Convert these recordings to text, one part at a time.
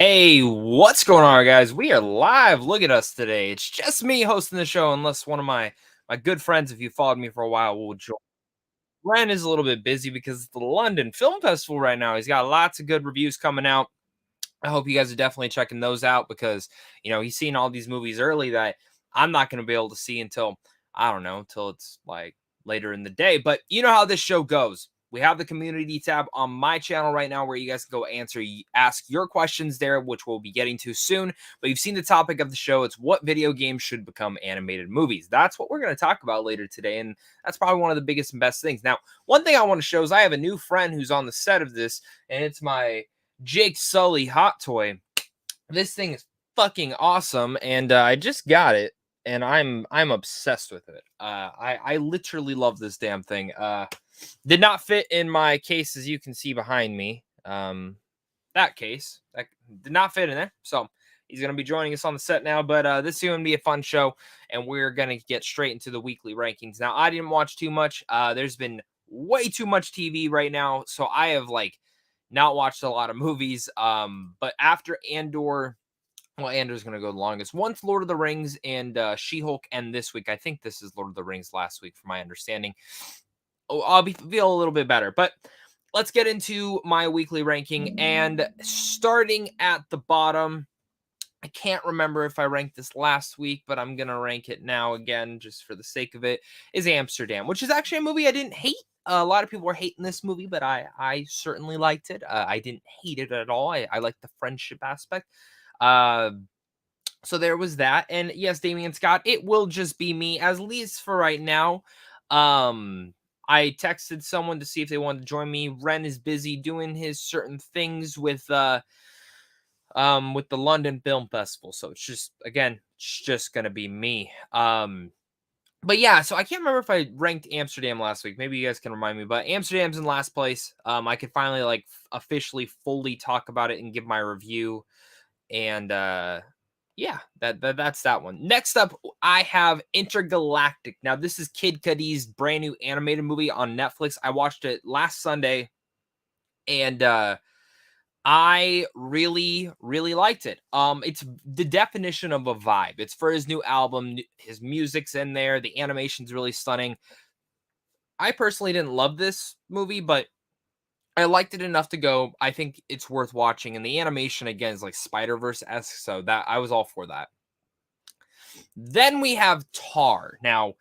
Hey, what's going on, guys? We are live. Look at us today. It's just me hosting the show, unless one of my good friends, if you followed me for a while, will join. Ren is a little bit busy because it's the London Film Festival right now. He's got lots of good reviews coming out. I hope you guys are definitely checking those out because he's seen all these movies early that I'm not going to be able to see until I don't know until it's like later in the day. But you know how this show goes. We have the community tab on my channel right now where you guys can go ask your questions there, which we'll be getting to soon. But you've seen the topic of the show. It's what video games should become animated movies. That's what we're going to talk about later today. And that's probably one of the biggest and best things. Now, one thing I want to show is I have a new friend who's on the set of this, and it's my Jake Sully hot toy. This thing is fucking awesome, and I just got it, and I'm obsessed with it. I literally love this damn thing. Did not fit in my case, as you can see behind me. That case that did not fit in there, so he's gonna be joining us on the set now. But this is gonna be a fun show, and we're gonna get straight into the weekly rankings. Now, I didn't watch too much. There's been way too much TV right now, so I have not watched a lot of movies. But after Andor, well, Andor's gonna go the longest. Once Lord of the Rings and She-Hulk end this week. I think this is Lord of the Rings last week, from my understanding. Oh, feel a little bit better. But let's get into my weekly ranking. And starting at the bottom, I can't remember if I ranked this last week, but I'm gonna rank it now again, just for the sake of it, is Amsterdam, which is actually a movie I didn't hate. A lot of people were hating this movie, but I certainly liked it. I didn't hate it at all. I liked the friendship aspect. Uh, so there was that. And yes, Damian Scott, it will just be me, at least for right now. I texted someone to see if they wanted to join me. Ren is busy doing his certain things with the London Film Festival. So it's just gonna be me. But yeah, so I can't remember if I ranked Amsterdam last week. Maybe you guys can remind me. But Amsterdam's in last place. I could finally officially fully talk about it and give my review. And yeah, that's that one. Next up, I have Intergalactic. Now, this is Kid Cudi's brand new animated movie on Netflix. I watched it last Sunday, and I really, really liked it. It's the definition of a vibe. It's for his new album. His music's in there. The animation's really stunning. I personally didn't love this movie, but I liked it enough to go. I think it's worth watching. And the animation, again, is like Spider-Verse-esque, so that I was all for that. Then we have Tar. Now,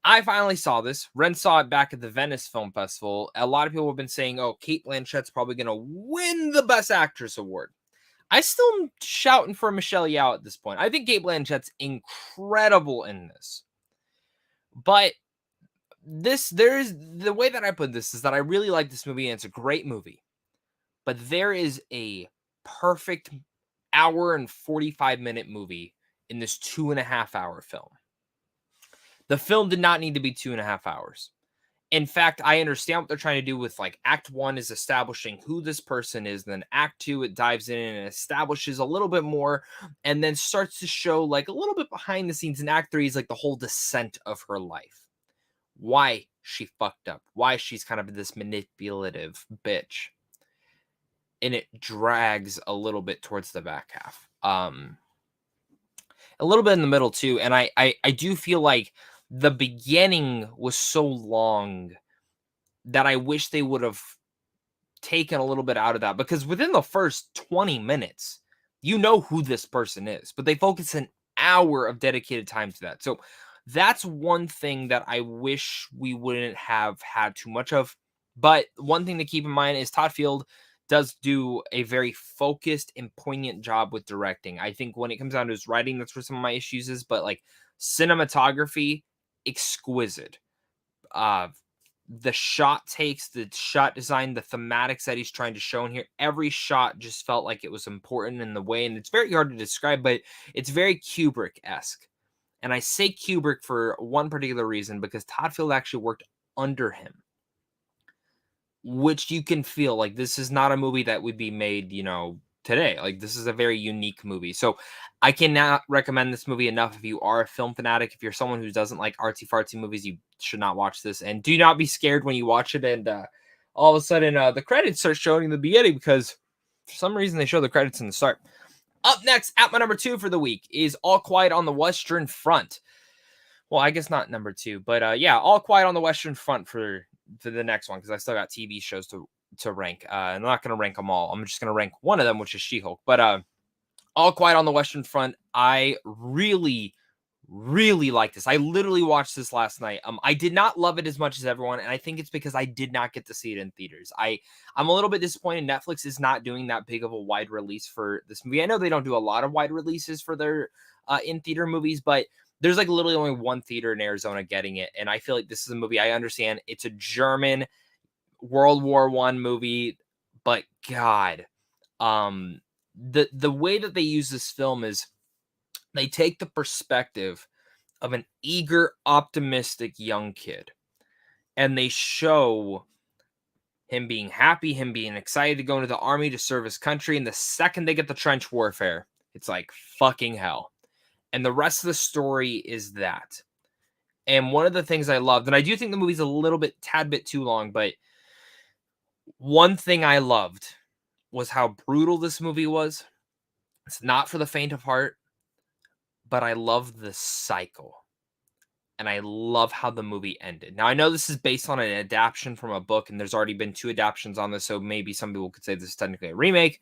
I finally saw this. Ren saw it back at the Venice Film Festival. A lot of people have been saying, oh, Kate Blanchett's probably going to win the Best Actress award. I still am shouting for Michelle Yeoh at this point. I think Kate Blanchett's incredible in this. But there's the way that I put this is that I really like this movie, and it's a great movie. But there is a perfect hour and 45-minute movie in this 2.5-hour film. The film did not need to be 2.5 hours. In fact, I understand what they're trying to do with Act 1 is establishing who this person is. Then Act 2, it dives in and establishes a little bit more, and then starts to show a little bit behind the scenes. In Act 3 is the whole descent of her life. Why she fucked up. Why she's kind of this manipulative bitch. And it drags a little bit towards the back half. A little bit in the middle too. And I do feel like the beginning was so long that I wish they would have taken a little bit out of that, because within the first 20 minutes, you know who this person is, but they focus an hour of dedicated time to that. So that's one thing that I wish we wouldn't have had too much of. But one thing to keep in mind is Todd Field does do a very focused and poignant job with directing. I think when it comes down to his writing, that's where some of my issues is. But cinematography, exquisite. The shot takes, the shot design, the thematics that he's trying to show in here, every shot just felt like it was important in the way. And it's very hard to describe, but it's very Kubrick-esque. And I say Kubrick for one particular reason, because Todd Field actually worked under him, which you can feel this is not a movie that would be made, today. This is a very unique movie. So I cannot recommend this movie enough. If you are a film fanatic, if you're someone who doesn't like artsy fartsy movies, you should not watch this. And do not be scared when you watch it and all of a sudden the credits start showing in the beginning, because for some reason they show the credits in the start. Up next at my number 2 for the week is All Quiet on the Western Front. Well, I guess not number 2, but yeah, All Quiet on the Western Front for the next one because I still got TV shows to rank. I'm not going to rank them all. I'm just going to rank one of them, which is She-Hulk. But All Quiet on the Western Front, I really, really like this. I literally watched this last night. I did not love it as much as everyone, and I think it's because I did not get to see it in theaters. I'm a little bit disappointed Netflix is not doing that big of a wide release for this movie. I know they don't do a lot of wide releases for their in theater movies, but there's like literally only one theater in Arizona getting it, and I feel like this is a movie. I understand it's a German World War One movie, but God, the way that they use this film is they take the perspective of an eager, optimistic young kid, and they show him being happy, him being excited to go into the army to serve his country. And the second they get the trench warfare, it's like fucking hell. And the rest of the story is that. And one of the things I loved, and I do think the movie's a little bit, tad bit too long, but one thing I loved was how brutal this movie was. It's not for the faint of heart, but I love the cycle. And I love how the movie ended. Now, I know this is based on an adaptation from a book, and there's already been 2 adaptations on this, so maybe some people could say this is technically a remake.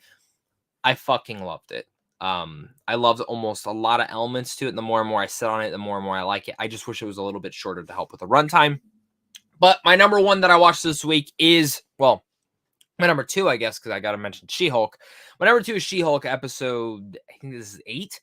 I fucking loved it. I loved almost a lot of elements to it, and the more and more I sit on it, the more and more I like it. I just wish it was a little bit shorter to help with the runtime. But my number 1 that I watched this week is, well, my number 2, I guess, because I got to mention She-Hulk. My number 2 is She-Hulk episode, I think this is 8.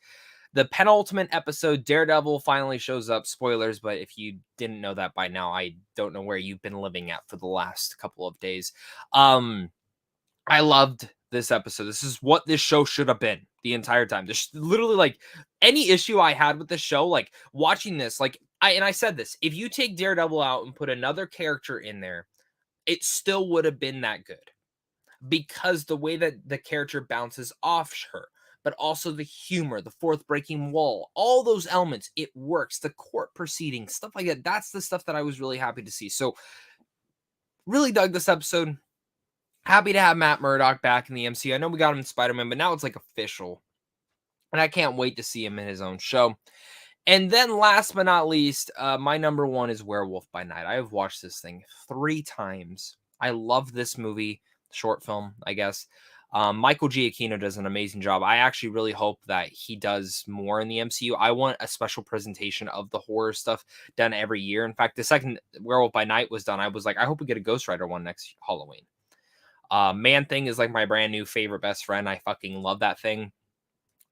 The penultimate episode, Daredevil finally shows up. Spoilers, but if you didn't know that by now, I don't know where you've been living at for the last couple of days. I loved this episode. This is what this show should have been the entire time. There's literally like any issue I had with the show, like watching this, like I said this, if you take Daredevil out and put another character in there, it still would have been that good because the way that the character bounces off her, but also the humor, the fourth breaking wall, all those elements, it works. The court proceedings, stuff like that. That's the stuff that I was really happy to see. So really dug this episode. Happy to have Matt Murdock back in the MCU. I know we got him in Spider-Man, but now it's like official. And I can't wait to see him in his own show. And then last but not least, my number 1 is Werewolf by Night. I have watched this thing 3 times. I love this movie, short film, I guess. Michael Giacchino does an amazing job. I actually really hope that he does more in the MCU. I want a special presentation of the horror stuff done every year. In fact, the second Werewolf by Night was done, I was like, I hope we get a Ghost Rider one next Halloween. Man Thing is like my brand new favorite best friend. I fucking love that thing.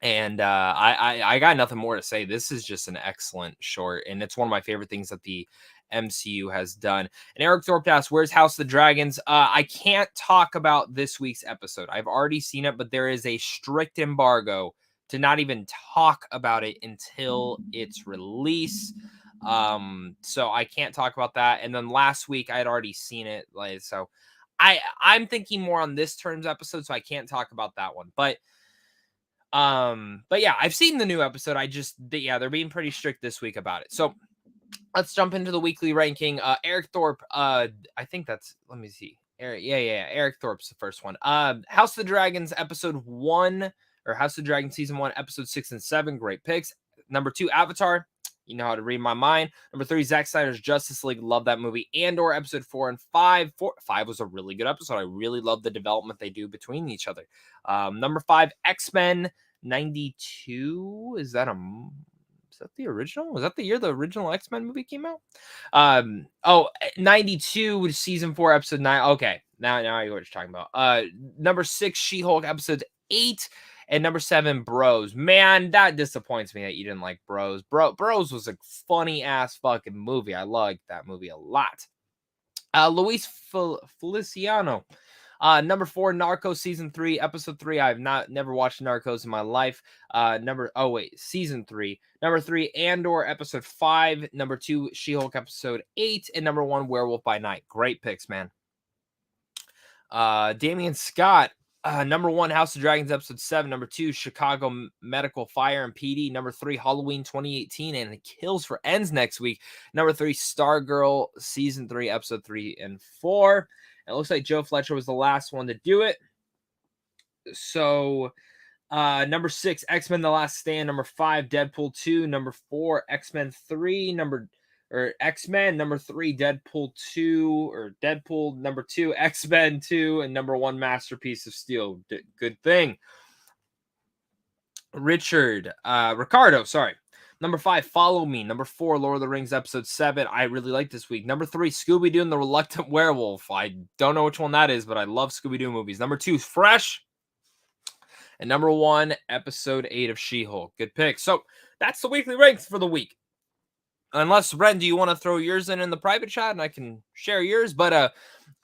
And I got nothing more to say. This is just an excellent short, and it's one of my favorite things that the MCU has done. And Eric Thorpe asks, where's House of the Dragons? I can't talk about this week's episode. I've already seen it, but there is a strict embargo to not even talk about it until its release. So I can't talk about that. And then last week I had already seen it, like so. I'm thinking more on this terms episode, so I can't talk about that one. But yeah, I've seen the new episode. They're being pretty strict this week about it. So let's jump into the weekly ranking. Eric Thorpe, I think that's, let me see. Eric Thorpe's the first one. House of the Dragons episode 1, or House of the Dragons season 1, episode 6 and 7. Great picks. Number 2, Avatar. You know how to read my mind. Number 3, Zack Snyder's Justice League. Love that movie. Andor episode 4 and 5. 5 was a really good episode. I really love the development they do between each other. Number 5, X-Men 92. Is that the original? Was that the year the original X-Men movie came out? 92, season 4, episode 9. Okay, now I know what you're talking about. Number 6, She-Hulk episode 8. And number 7, Bros. Man, that disappoints me that you didn't like Bros. Bros was a funny ass fucking movie. I liked that movie a lot. Luis Feliciano. Number 4, Narcos season 3, episode 3. I've never watched Narcos in my life. Season 3. Number 3, Andor episode 5. Number 2, She-Hulk episode 8. And number 1, Werewolf by Night. Great picks, man. Damian Scott. Number 1, House of Dragons episode 7. Number 2, Chicago Medical Fire and PD. Number 3, Halloween 2018, and it kills for ends next week. Number 3, Stargirl season 3, episode 3 and 4. It looks like Joe Fletcher was the last one to do it. So Number 6, X-Men: The Last Stand. Number 5, Deadpool 2. Number 4, X-Men 3. X-Men. Number 3, Deadpool 2 or Deadpool. Number 2, X-Men 2, and number 1, Masterpiece of Steel. Good thing. Ricardo, sorry. Number 5, Follow Me. Number 4, Lord of the Rings Episode 7. I really like this week. Number 3, Scooby-Doo and the Reluctant Werewolf. I don't know which one that is, but I love Scooby-Doo movies. Number 2, Fresh. And number 1, Episode 8 of She-Hulk. Good pick. So that's the weekly ranks for the week. Unless, Ren, do you want to throw yours in the private chat and I can share yours? But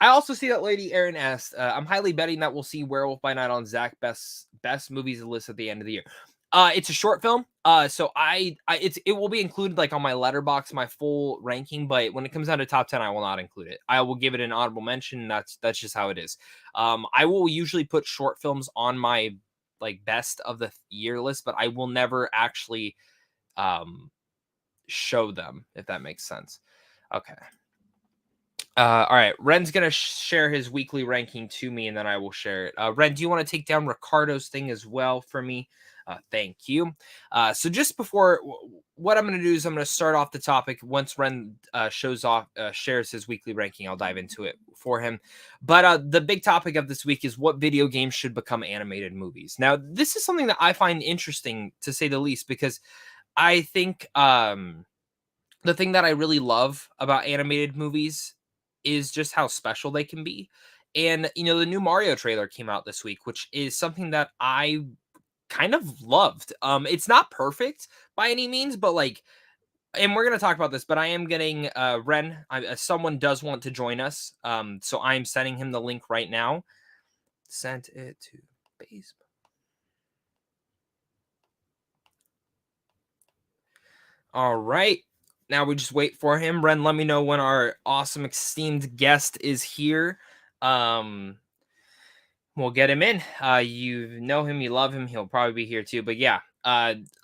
I also see that Lady Erin asked, I'm highly betting that we'll see Werewolf by Night on Zach best movies list at the end of the year. It's a short film, so it will be included like on my Letterboxd, my full ranking. But when it comes down to top 10, I will not include it. I will give it an honorable mention. That's just how it is. I will usually put short films on my like best of the year list, but I will never actually show them, if that makes sense. Okay. All right. Ren's going to share his weekly ranking to me, and then I will share it. Ren, do you want to take down Ricardo's thing as well for me? Thank you. So just before, what I'm going to do is I'm going to start off the topic. Once Ren shares his weekly ranking, I'll dive into it for him. But the big topic of this week is what video games should become animated movies. Now, this is something that I find interesting, to say the least, because I think the thing that I really love about animated movies is just how special they can be. And, the new Mario trailer came out this week, which is something that I kind of loved. It's not perfect by any means, but and we're going to talk about this, but I am getting Ren. Someone does want to join us. So I'm sending him the link right now. Sent it to Facebook. All right. Now we just wait for him. Ren, let me know when our awesome esteemed guest is here. We'll get him in. You know him, you love him. He'll probably be here too. But yeah,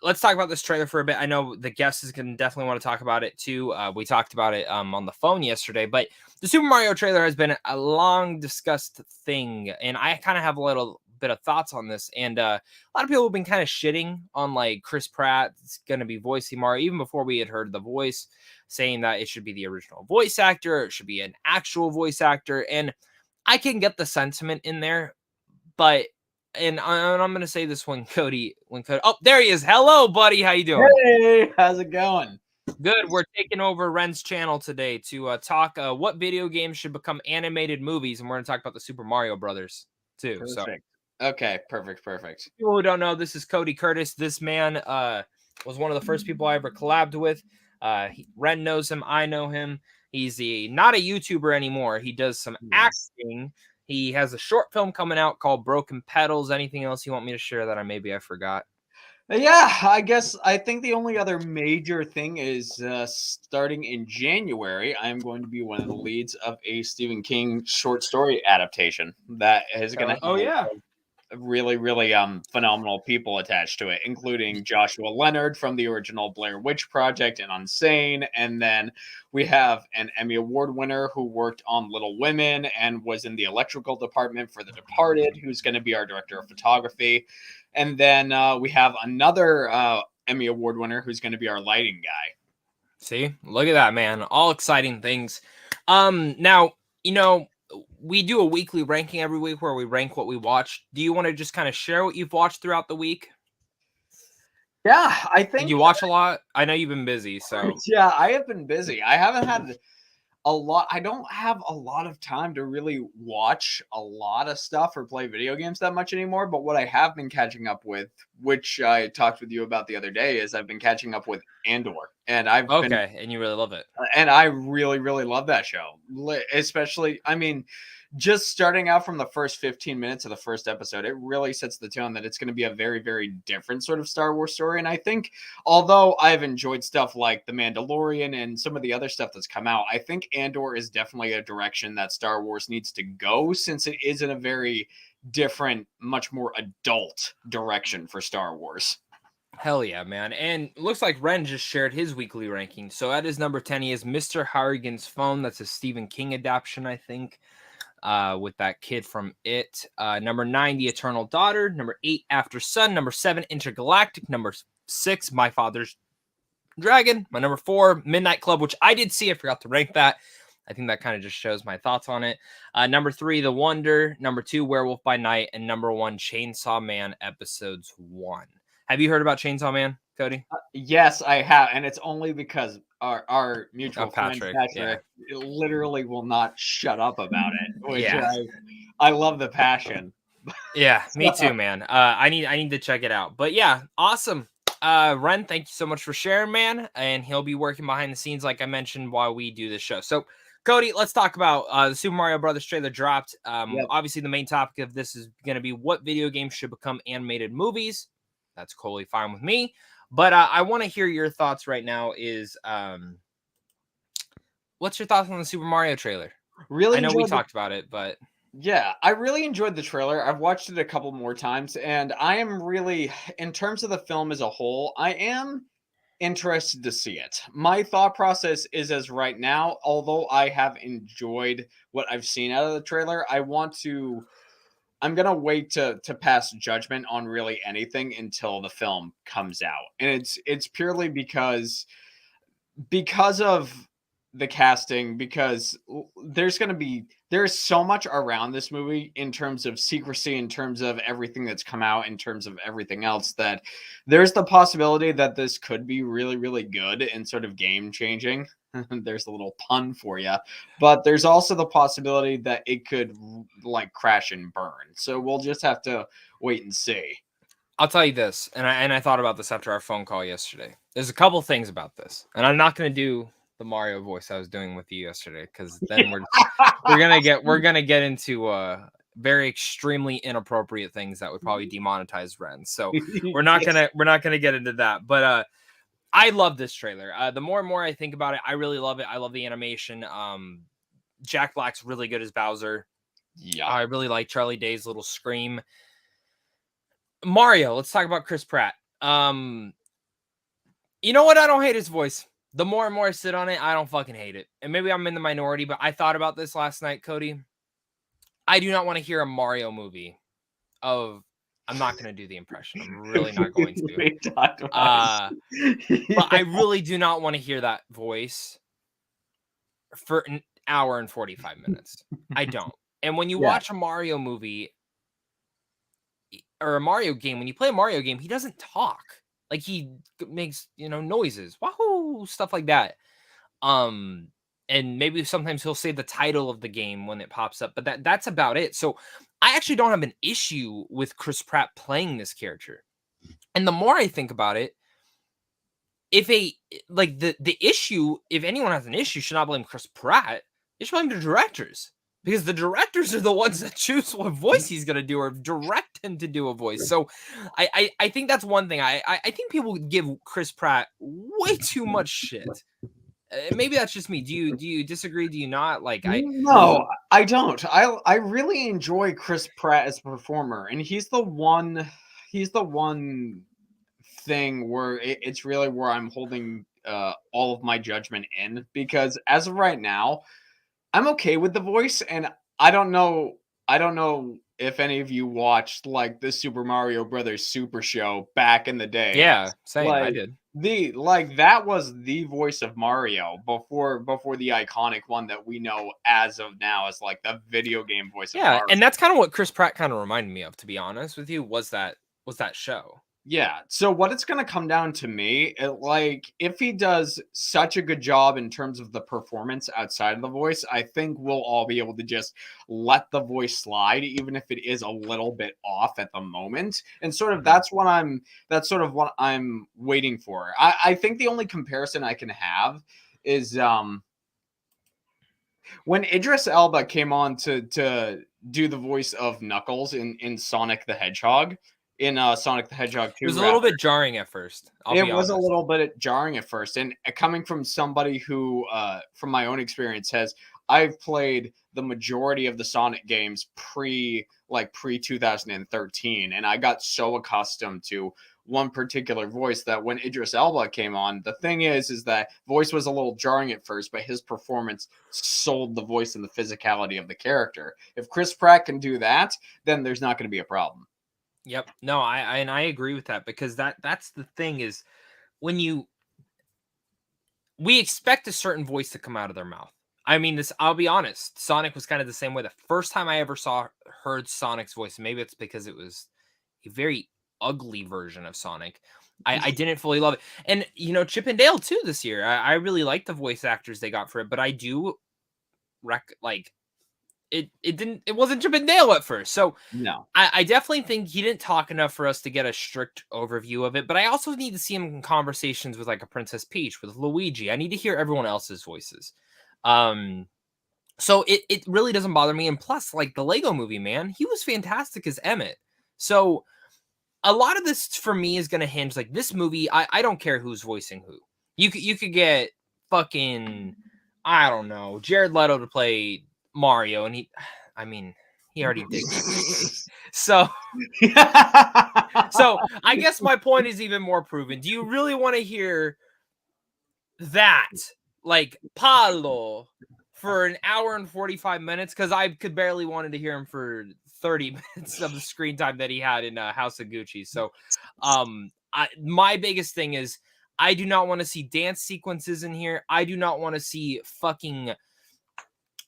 let's talk about this trailer for a bit. I know the guest is going to definitely want to talk about it too. We talked about it on the phone yesterday, but the Super Mario trailer has been a long discussed thing, and I kind of have a little bit of thoughts on this. And a lot of people have been kind of shitting on like Chris Pratt is going to be voicing Mario, even before we had heard the voice, saying that it should be the original voice actor, it should be an actual voice actor. And I can get the sentiment in there, but and I'm going to say this when Cody, oh, there he is. Hello, buddy. How you doing? Hey, how's it going? Good. We're taking over Ren's channel today to talk what video games should become animated movies, and we're going to talk about the Super Mario Brothers too. Perfect. So, okay, perfect. People who don't know, this is Cody Curtis. This man was one of the first people I ever collabed with. Ren knows him. I know him. He's not a YouTuber anymore. He does some acting. He has a short film coming out called Broken Petals. Anything else you want me to share that I forgot? Yeah, I think the only other major thing is starting in January, I'm going to be one of the leads of a Stephen King short story adaptation that is going to have really, really phenomenal people attached to it, including Joshua Leonard from the original Blair Witch Project and Unsane. And then we have an Emmy Award winner who worked on Little Women and was in the electrical department for The Departed, who's going to be our director of photography. And then we have another Emmy Award winner who's going to be our lighting guy. See, look at that, man. All exciting things. Now, we do a weekly ranking every week where we rank what we watch. Do you want to just kind of share what you've watched throughout the week? Yeah, I think. Did you watch a lot? I know you've been busy, so. Yeah, I have been busy. I haven't had a lot. I don't have a lot of time to really watch a lot of stuff or play video games that much anymore. But what I have been catching up with, which I talked with you about the other day, is I've been catching up with Andor. And and you really love it. And I really, really love that show. Especially, just starting out from the first 15 minutes of the first episode, it really sets the tone that it's going to be a very, very different sort of Star Wars story. And I think, although I've enjoyed stuff like The Mandalorian and some of the other stuff that's come out, I think Andor is definitely a direction that Star Wars needs to go, since it is in a very different, much more adult direction for Star Wars. Hell yeah, man. And looks like Ren just shared his weekly ranking. So at his number 10, he has Mr. Harrigan's Phone. That's a Stephen King adaptation, I think. with that kid from It. Number 9, The Eternal Daughter. Number 8, After Sun. Number 7, Intergalactic. Number 6, My Father's Dragon. My number 4, Midnight Club, which I did see. I forgot to rank that. I think that kind of just shows my thoughts on it. Number 3, The Wonder. Number 2, Werewolf by Night. And number 1, Chainsaw Man Episodes 1. Have you heard about Chainsaw Man, Cody? Yes, I have, and it's only because our mutual friend Patrick, Patrick literally will not shut up about it, which Yeah. I love the passion. Yeah, me too, man. I need to check it out. But yeah, awesome. Ren, thank you so much for sharing, man. And he'll be working behind the scenes, like I mentioned, while we do this show. So, Cody, let's talk about the Super Mario Brothers trailer dropped. Yep. Obviously, the main topic of this is going to be what video games should become animated movies. That's totally fine with me. But I want to hear your thoughts right now. Is what's your thoughts on the Super Mario trailer? Really, I know we talked about it, but yeah, I really enjoyed the trailer. I've watched it a couple more times, and I am really, in terms of the film as a whole, I am interested to see it. My thought process is as right now, although I have enjoyed what I've seen out of the trailer, I'm gonna wait to pass judgment on really anything until the film comes out. And it's purely because of the casting, because there's so much around this movie in terms of secrecy, in terms of everything that's come out, in terms of everything else, that there's the possibility that this could be really, really good and sort of game changing. There's a little pun for you, but there's also the possibility that it could like crash and burn. So we'll just have to wait and see. I'll tell you this, and I thought about this after our phone call yesterday. There's a couple things about this, and I'm not going to do the Mario voice I was doing with you yesterday, because then we're gonna get into very extremely inappropriate things that would probably demonetize Rens. So we're not gonna get into that. But I love this trailer. The more and more I think about it, I really love it. I love the animation. Jack Black's really good as Bowser. Yeah, I really like Charlie Day's little scream. Mario, let's talk about Chris Pratt. You know what? I don't hate his voice. The more and more I sit on it, I don't fucking hate it. And maybe I'm in the minority, but I thought about this last night, Cody. I do not want to hear a Mario movie I'm not going to do the impression. I'm really not going to. But I really do not want to hear that voice for an hour and 45 minutes. I don't. And when you watch a Mario movie or a Mario game, when you play a Mario game, he doesn't talk. Like, he makes, noises, wahoo, stuff like that. And maybe sometimes he'll say the title of the game when it pops up, but that's about it. So I actually don't have an issue with Chris Pratt playing this character. And the more I think about it, if the issue, if anyone has an issue, should not blame Chris Pratt. They should blame the directors. Because the directors are the ones that choose what voice he's going to do or direct him to do a voice. So I think that's one thing. I think people give Chris Pratt way too much shit. Maybe that's just me. Do you disagree? Do you not? No, I don't. I really enjoy Chris Pratt as a performer, and he's the one thing where it's really where I'm holding all of my judgment in, because as of right now, I'm okay with the voice, and I don't know if any of you watched like the Super Mario Brothers Super Show back in the day. Yeah, same. I did. That was the voice of Mario before the iconic one that we know as of now as like the video game voice of Mario. And that's kind of what Chris Pratt kind of reminded me of, to be honest with you, was that show. Yeah. So what it's going to come down to me, if he does such a good job in terms of the performance outside of the voice, I think we'll all be able to just let the voice slide, even if it is a little bit off at the moment. And sort of that's what I'm waiting for. I think the only comparison I can have is when Idris Elba came on to do the voice of Knuckles in Sonic the Hedgehog. In Sonic the Hedgehog 2. It was a little bit jarring at first. It was a little bit jarring at first. And coming from somebody who, from my own experience, has I've played the majority of the Sonic games pre 2013, and I got so accustomed to one particular voice that when Idris Elba came on, the thing is that voice was a little jarring at first, but his performance sold the voice and the physicality of the character. If Chris Pratt can do that, then there's not going to be a problem. Yep. No, I agree with that, because that's the thing is, when we expect a certain voice to come out of their mouth. I mean, I'll be honest, Sonic was kind of the same way. The first time I ever heard Sonic's voice, maybe it's because it was a very ugly version of Sonic, I didn't fully love it. And Chip and Dale too this year. I really like the voice actors they got for it, but I do like it wasn't Chip and Dale at first. So No. I definitely think he didn't talk enough for us to get a strict overview of it, but I also need to see him in conversations with like a Princess Peach, with Luigi. I need to hear everyone else's voices. So it really doesn't bother me. And plus, like the Lego movie, man, he was fantastic as Emmett. So a lot of this for me is going to hinge, like this movie, I don't care who's voicing who. You could get fucking, I don't know, Jared Leto to play Mario, and he already did get good. So I guess my point is even more proven. Do you really want to hear that, like Paulo, for an hour and 45 minutes? Because I could barely wanted to hear him for 30 minutes of the screen time that he had in House of Gucci. So my biggest thing is, I do not want to see dance sequences in here. I do not want to see fucking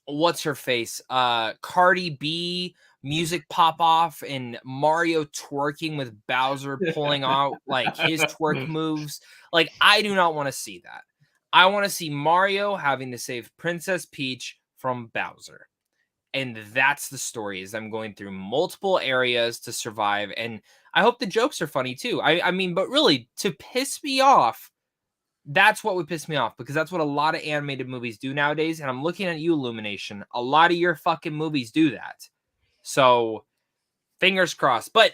what's her face, Cardi B music pop off and Mario twerking with Bowser pulling out like his twerk moves. Like, I do not want to see that. I want to see Mario having to save Princess Peach from Bowser. And that's the story, is I'm going through multiple areas to survive. And I hope the jokes are funny too. I mean, but really, to piss me off, that's what would piss me off, because that's what a lot of animated movies do nowadays. And I'm looking at you, Illumination. A lot of your fucking movies do that. So fingers crossed. But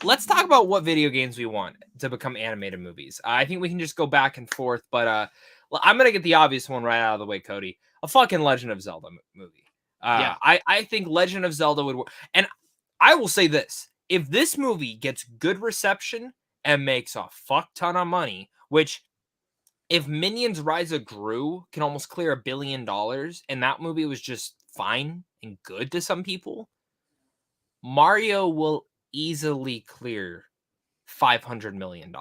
let's talk about what video games we want to become animated movies. I think we can just go back and forth, but I'm going to get the obvious one right out of the way, Cody. A fucking Legend of Zelda movie. Yeah. I think Legend of Zelda would work. And I will say this. If this movie gets good reception and makes a fuck ton of money, which, if Minions Rise of Gru can almost clear $1 billion, and that movie was just fine and good to some people, Mario will easily clear $500 million.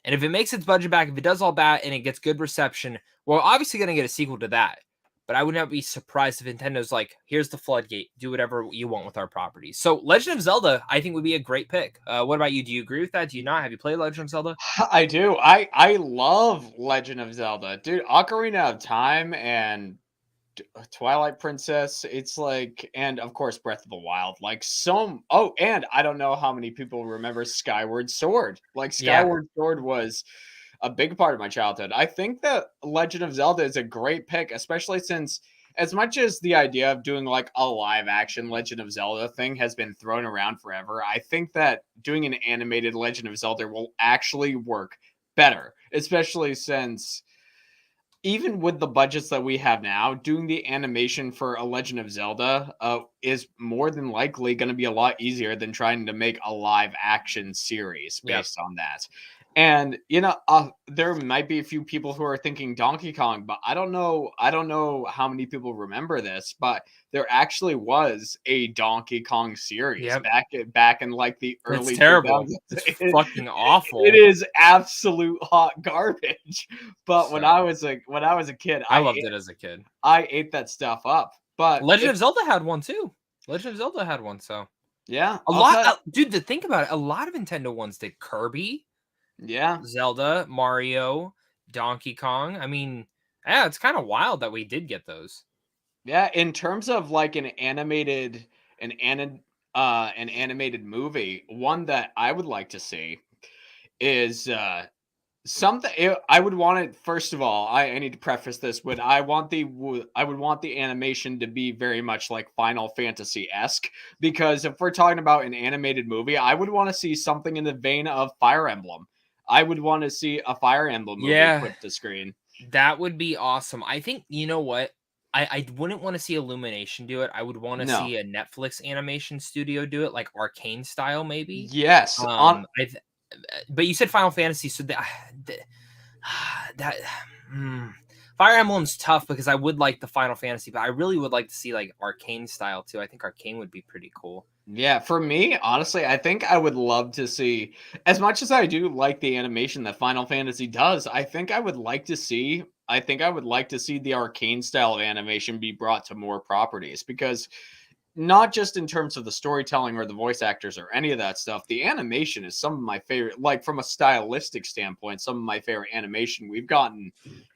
And if it makes its budget back, if it does all that and it gets good reception, we're obviously going to get a sequel to that. But I would not be surprised if Nintendo's like, here's the floodgate, do whatever you want with our properties. So Legend of Zelda, I think, would be a great pick. What about you? Do you agree with that? Do you not? Have you played Legend of Zelda? I do. I love Legend of Zelda. Dude, Ocarina of Time and Twilight Princess, it's like, and of course Breath of the Wild. And I don't know how many people remember Skyward Sword. Like, Skyward Sword was a big part of my childhood. I think that Legend of Zelda is a great pick, especially since, as much as the idea of doing like a live action Legend of Zelda thing has been thrown around forever, I think that doing an animated Legend of Zelda will actually work better, especially since, even with the budgets that we have now, doing the animation for a Legend of Zelda is more than likely going to be a lot easier than trying to make a live action series based on that. And there might be a few people who are thinking Donkey Kong, but I don't know how many people remember this, but there actually was a Donkey Kong series back in like the early. It's terrible. 2000s. It's fucking awful. It is absolute hot garbage. But when I was a kid, I loved it as a kid. I ate that stuff up. But Legend of Zelda had one too. So yeah, dude. To think about it, a lot of Nintendo ones did. Kirby, Zelda, Mario, Donkey Kong. I mean, yeah, it's kind of wild that we did get those. Yeah, in terms of like an animated movie, one that I would like to see is something. I would want it. First of all, I need to preface this with I would want the animation to be very much like Final Fantasy-esque, because if we're talking about an animated movie, I would want to see something in the vein of Fire Emblem. I would want to see a Fire Emblem movie put to screen. That would be awesome. I think, you know what? I wouldn't want to see Illumination do it. I would want to No. see a Netflix animation studio do it, like Arcane style, maybe. Yes. On I but you said Final Fantasy, so the that mm, Fire Emblem's tough because I would like the Final Fantasy, but I really would like to see like Arcane style too. I think Arcane would be pretty cool. Yeah, for me, honestly, I think I would love to see, as much as I do like the animation that Final Fantasy does, I think I would like to see the arcane style of animation be brought to more properties, because not just in terms of the storytelling or the voice actors or any of that stuff, the animation is some of my favorite, like from a stylistic standpoint, some of my favorite animation we've gotten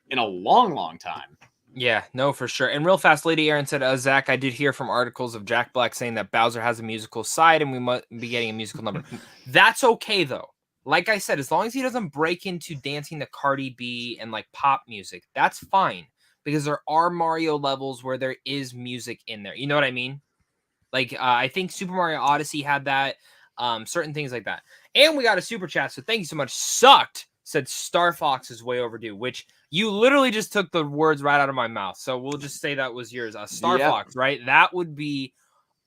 in a long, long time. Yeah, no, for sure. And real fast, Lady Aaron said, Zach, I did hear from articles of Jack Black saying that Bowser has a musical side and we might be getting a musical number. That's okay, though. Like I said, as long as he doesn't break into dancing to Cardi B and like pop music, that's fine. Because there are Mario levels where there is music in there. You know what I mean? Like, I think Super Mario Odyssey had that, certain things like that. And we got a super chat, so thank you so much. Sucked said Star Fox is way overdue, which you literally just took the words right out of my mouth. So we'll just say that was yours. Star Yep. Fox, right? That would be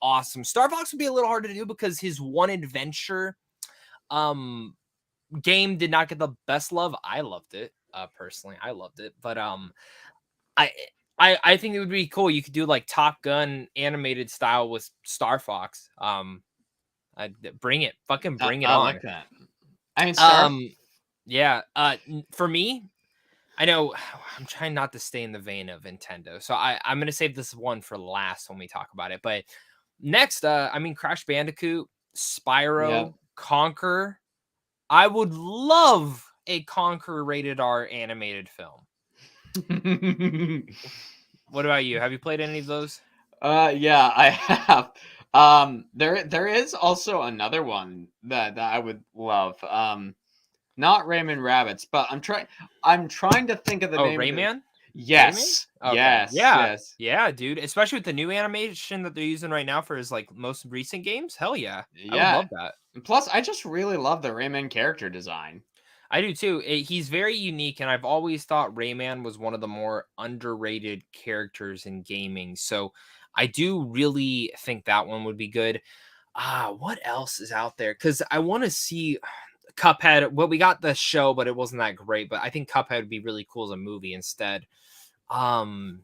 awesome. Star Fox would be a little hard to do because his one adventure um game did not get the best love. I loved it. Personally, I loved it. But I I think it would be cool. You could do like Top Gun animated style with Star Fox. Bring it, fucking bring it I on. like that. I mean, Um, yeah. For me, I know I'm trying not to stay in the vein of Nintendo, so I'm gonna save this one for last when we talk about it. But next, I mean, Crash Bandicoot, Yep. Spyro, Conquer. I would love a Conquer rated R animated film. What about you? Have you played any of those? Yeah, I have. There is also another one that I would love. Not Raymond Rabbits, but I'm trying to think of the Oh, name of the. Rayman? Rayman? Yes, Okay. yes, Yeah. yes, Yeah, dude. Especially with the new animation that they're using right now for his like most recent games. Hell yeah. I would yeah. love that. Plus, I just really love the Rayman character design. I do too. He's very unique, and I've always thought Rayman was one of the more underrated characters in gaming. So I do really think that one would be good. What else is out there? Because I want to see Cuphead. Well, we got the show, but it wasn't that great. But I think Cuphead would be really cool as a movie instead. Um,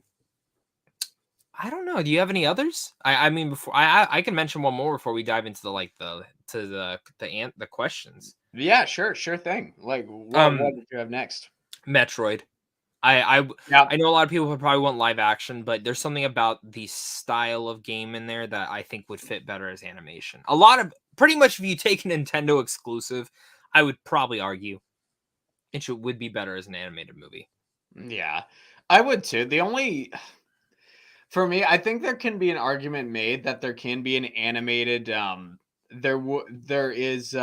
I don't know. Do you have any others? I mean, before I can mention one more before we dive into the like the questions. Yeah, sure, sure thing. Like, what Um, did you have next? Metroid. I I Yep. I know a lot of people would probably want live action, but there's something about the style of game in there that I think would fit better as animation. A lot of pretty much if you take a Nintendo exclusive, I would probably argue would be better as an animated movie. Yeah, I would too. The only For me, I think there can be an argument made that there can be an animated there is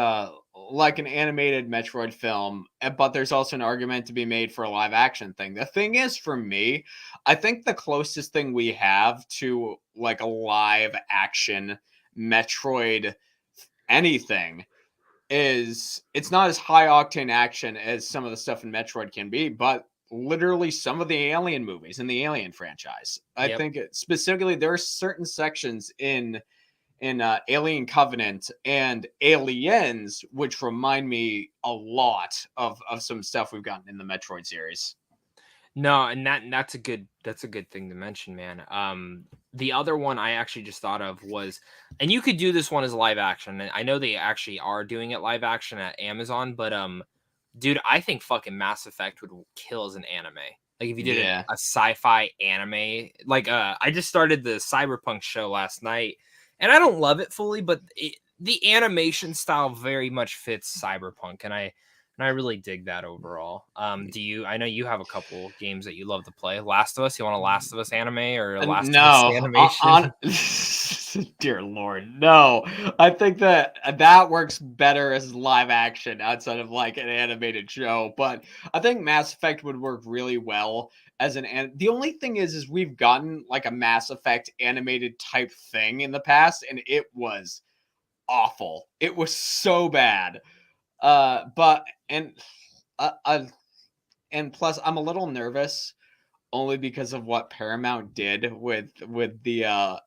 like an animated Metroid film, but there's also an argument to be made for a live action thing. The thing is, for me, I think the closest thing we have to like a live action Metroid anything is, it's not as high octane action as some of the stuff in Metroid can be, but literally some of the Alien movies in the Alien franchise. I Yep. think specifically there are certain sections in Alien Covenant and Aliens which remind me a lot of some stuff we've gotten in the Metroid series. No, and that's a good thing to mention, man. The other one I actually just thought of was, and you could do this one as live action. And I know they actually are doing it live action at Amazon, but dude, I think fucking Mass Effect would kill as an anime. Like if you did Yeah. a sci-fi anime, like I just started the Cyberpunk show last night, and I don't love it fully, but the animation style very much fits Cyberpunk, and I really dig that overall. Do you? I know you have a couple games that you love to play. Last of Us. You want a Last of Us anime or a Last of Us No, animation? dear Lord, no. I think that that works better as live action outside of like an animated show. But I think Mass Effect would work really well as the only thing is we've gotten like a Mass Effect animated type thing in the past, and it was awful. It was so bad. But uh, uh, and plus, I'm a little nervous only because of what Paramount did with the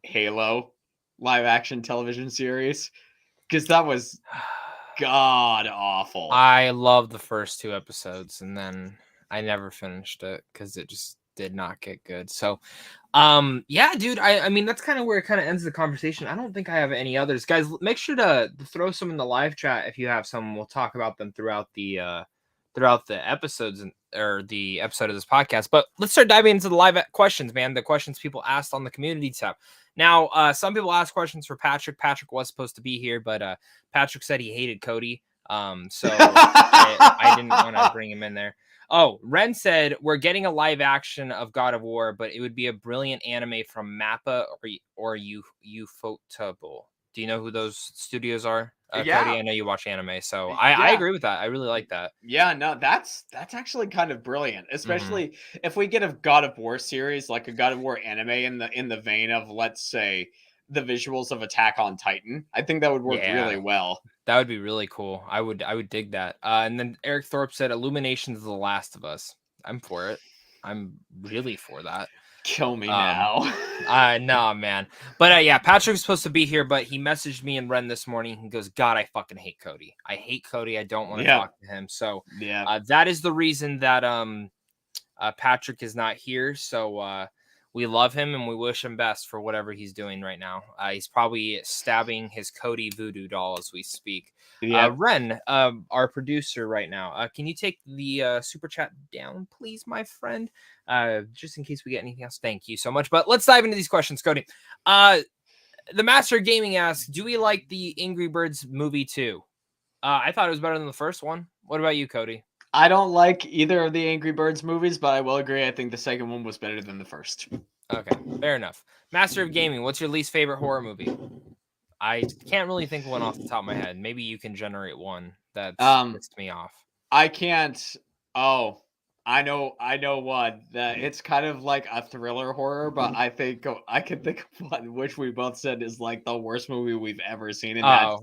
Halo live action television series, because that was god awful. I loved the first 2 episodes, and then I never finished it because it just did not get good. So, yeah, dude, I mean, that's kind of where it kind of ends the conversation. I don't think I have any others. Guys, make sure to throw some in the live chat if you have some. We'll talk about them throughout the episodes or the episode of this podcast. But let's start diving into the live questions, man. The questions people asked on the community tab. Now, some people asked questions for Patrick. Patrick was supposed to be here, but Patrick said he hated Cody. So I didn't want to bring him in there. Oh, Ren said we're getting a live action of God of War, but it would be a brilliant anime from Mappa or Ufotable. Do you know who those studios are? Yeah. Cody, I know you watch anime, so I agree with that. I really like that. Yeah, no, that's actually kind of brilliant, especially if we get a God of War series, like a God of War anime in the vein of, let's say, the visuals of Attack on Titan. I think that would work really well. That would be really cool. I would dig that. And then Eric Thorpe said Illuminations of The Last of Us. I'm for it. I'm really for that. Kill me now. Nah, man. But yeah, Patrick's supposed to be here, but he messaged me and Ren this morning. He goes, God, I fucking hate Cody. I hate Cody. I don't want to talk to him. So that is the reason that Patrick is not here. So we love him and we wish him best for whatever he's doing right now. He's probably stabbing his Cody voodoo doll as we speak. Ren, our producer right now, can you take the super chat down, please, my friend? Just in case we get anything else. Thank you so much. But let's dive into these questions, Cody. The Master of Gaming asks, do we like the Angry Birds movie too? I thought it was better than the first one. What about you, Cody? I don't like either of the Angry Birds movies, but I will agree. I think the second one was better than the first. Okay, fair enough. Master of Gaming, what's your least favorite horror movie? I can't really think of one off the top of my head. Maybe you can generate one that pissed me off. I can't. Oh, I know one. That it's kind of like a thriller horror, but I think I can think of one which we both said is like the worst movie we've ever seen, and that's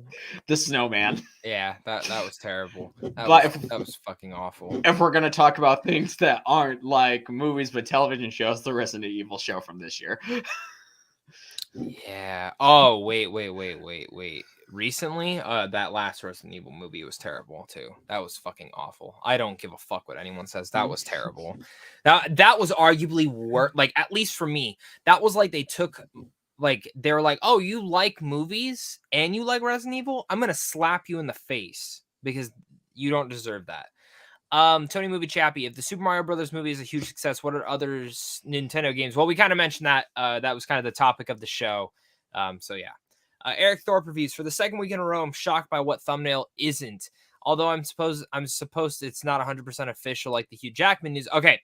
The Snowman. Yeah, that was terrible. That was fucking awful. If we're gonna talk about things that aren't like movies but television shows, the Resident Evil show from this year. Yeah. Oh, wait. Recently, that last Resident Evil movie was terrible too. That was fucking awful. I don't give a fuck what anyone says. That was terrible. That was arguably worse. Like, at least for me, that was like they took, like, they were like, oh, you like movies and you like Resident Evil? I'm gonna slap you in the face because you don't deserve that. Tony Movie Chappie, if the Super Mario Brothers movie is a huge success, what are others Nintendo games? Well, we kind of mentioned that. That was kind of the topic of the show. So yeah. Eric Thorpe reviews, for the second week in a row, I'm shocked by what thumbnail isn't. Although I'm supposed it's not 100% official like the Hugh Jackman news. Okay.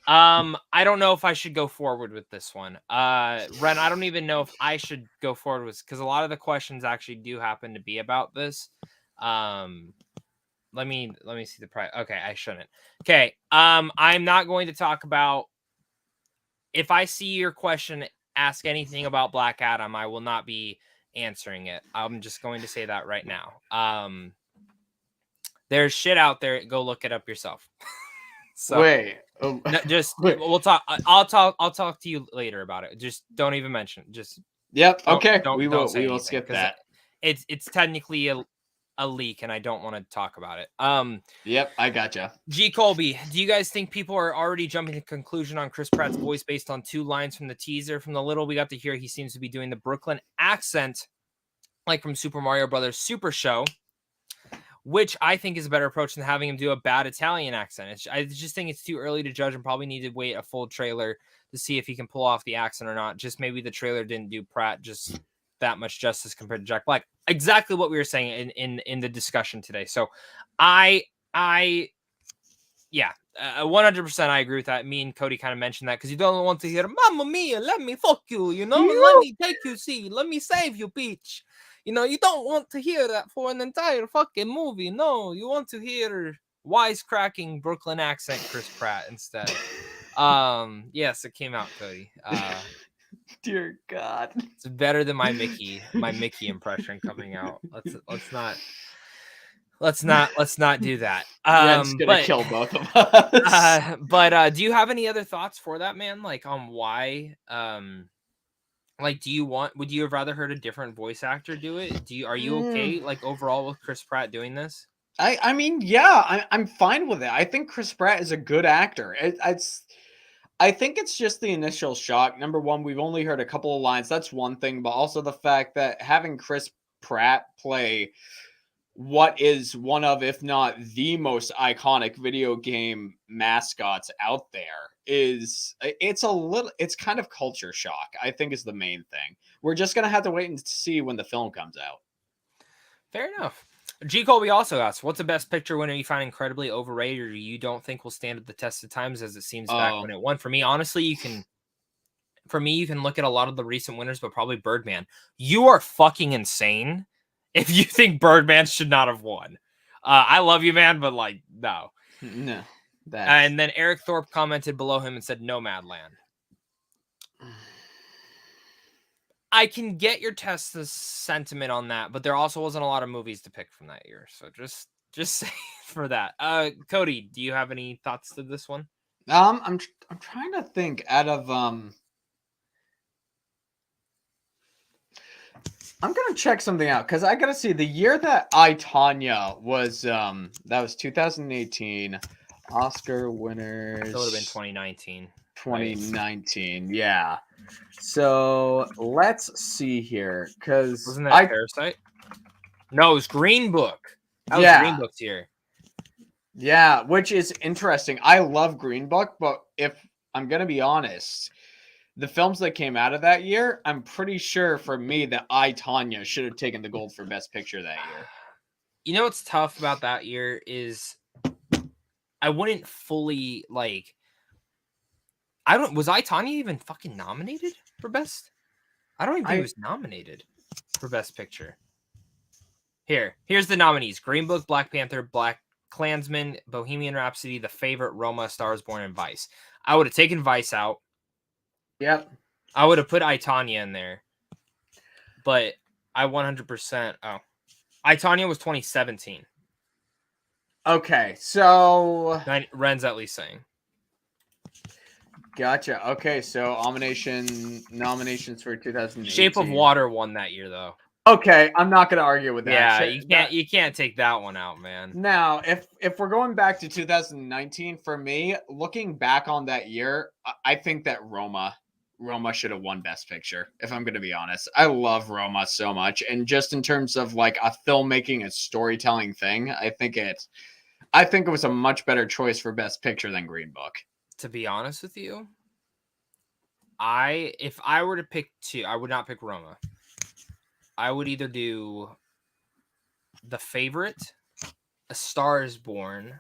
I don't know if I should go forward with this one. Ren, I don't even know if I should go forward with, because a lot of the questions actually do happen to be about this. Let me see the price. Okay, I shouldn't. Okay. I'm not going to talk about, if I see your question ask anything about Black Adam, I will not be answering it. I'm just going to say that right now. There's shit out there. Go look it up yourself. So we'll talk. I'll talk to you later about it. Just don't even mention it. Just okay. We will skip that. It's technically a leak and I don't want to talk about it. Yep, I gotcha. G Colby, do you guys think people are already jumping to conclusion on Chris Pratt's voice based on 2 lines from the teaser? From the little we got to hear, he seems to be doing the Brooklyn accent like from Super Mario Brothers Super Show, which I think is a better approach than having him do a bad Italian accent. I just think it's too early to judge and probably need to wait a full trailer to see if he can pull off the accent or not. Just maybe the trailer didn't do Pratt just that much justice compared to Jack Black. Exactly what we were saying in the discussion today. So yeah, 100% I agree with that. Me and Cody kind of mentioned that because you don't want to hear "Mamma mia, let me fuck you," let me take you, see, let me save you, bitch. You don't want to hear that for an entire fucking movie. No, you want to hear wisecracking Brooklyn accent Chris Pratt instead. Yes, it came out, Cody. Dear God, it's better than my Mickey impression coming out. let's not do that. Ren's gonna But kill both of us. do you have any other thoughts for that, man? Like on why? Like, would you have rather heard a different voice actor do it? Are you okay, like, overall with Chris Pratt doing this? I mean, yeah, I'm fine with it. I think Chris Pratt is a good actor. I think it's just the initial shock. Number one, we've only heard a couple of lines. That's one thing, but also the fact that having Chris Pratt play what is one of, if not the most iconic video game mascots out there it's kind of culture shock, I think, is the main thing. We're just gonna have to wait and see when the film comes out. Fair enough. G. Colby also asks, what's the best picture winner you find incredibly overrated or you don't think will stand the test of times as it seems back when it won? For me, honestly, you can look at a lot of the recent winners, but probably Birdman. You are fucking insane if you think Birdman should not have won. I love you, man, but like, no. No. And then Eric Thorpe commented below him and said, Nomadland. I can get your Tesla's sentiment on that, but there also wasn't a lot of movies to pick from that year. So just say for that. Cody, do you have any thoughts to this one? I'm trying to think out of I'm gonna check something out because I gotta see the year that I, Tonya was that was 2018 Oscar winners. That would have been 2019. 2019, right? Yeah. So let's see here, because wasn't that Parasite? No, it was Green Book. That was Green Book's year. Yeah, which is interesting. I love Green Book, but if I'm gonna be honest, the films that came out of that year, I'm pretty sure for me that I, Tonya should have taken the gold for Best Picture that year. You know what's tough about that year is I wouldn't fully like. Was I, Tonya even fucking nominated for Best? I don't even think he was nominated for Best Picture. Here's the nominees: Green Book, Black Panther, Black Klansman, Bohemian Rhapsody, The Favorite, Roma, Stars Born, and Vice. I would have taken Vice out. Yep. I would have put I, Tonya in there. But I 100%. Oh. I, Tonya was 2017. Okay, so Ren's at least saying. Gotcha. Okay, so nominations for 2018. Shape of Water won that year, though. Okay, I'm not going to argue with that. Yeah, you can't take that one out, man. Now, if we're going back to 2019, for me, looking back on that year, I think that Roma should have won Best Picture, if I'm going to be honest. I love Roma so much, and just in terms of like a filmmaking and storytelling thing, I think it was a much better choice for Best Picture than Green Book. To be honest with you, if I were to pick two, I would not pick Roma. I would either do The Favorite, A Star Is Born,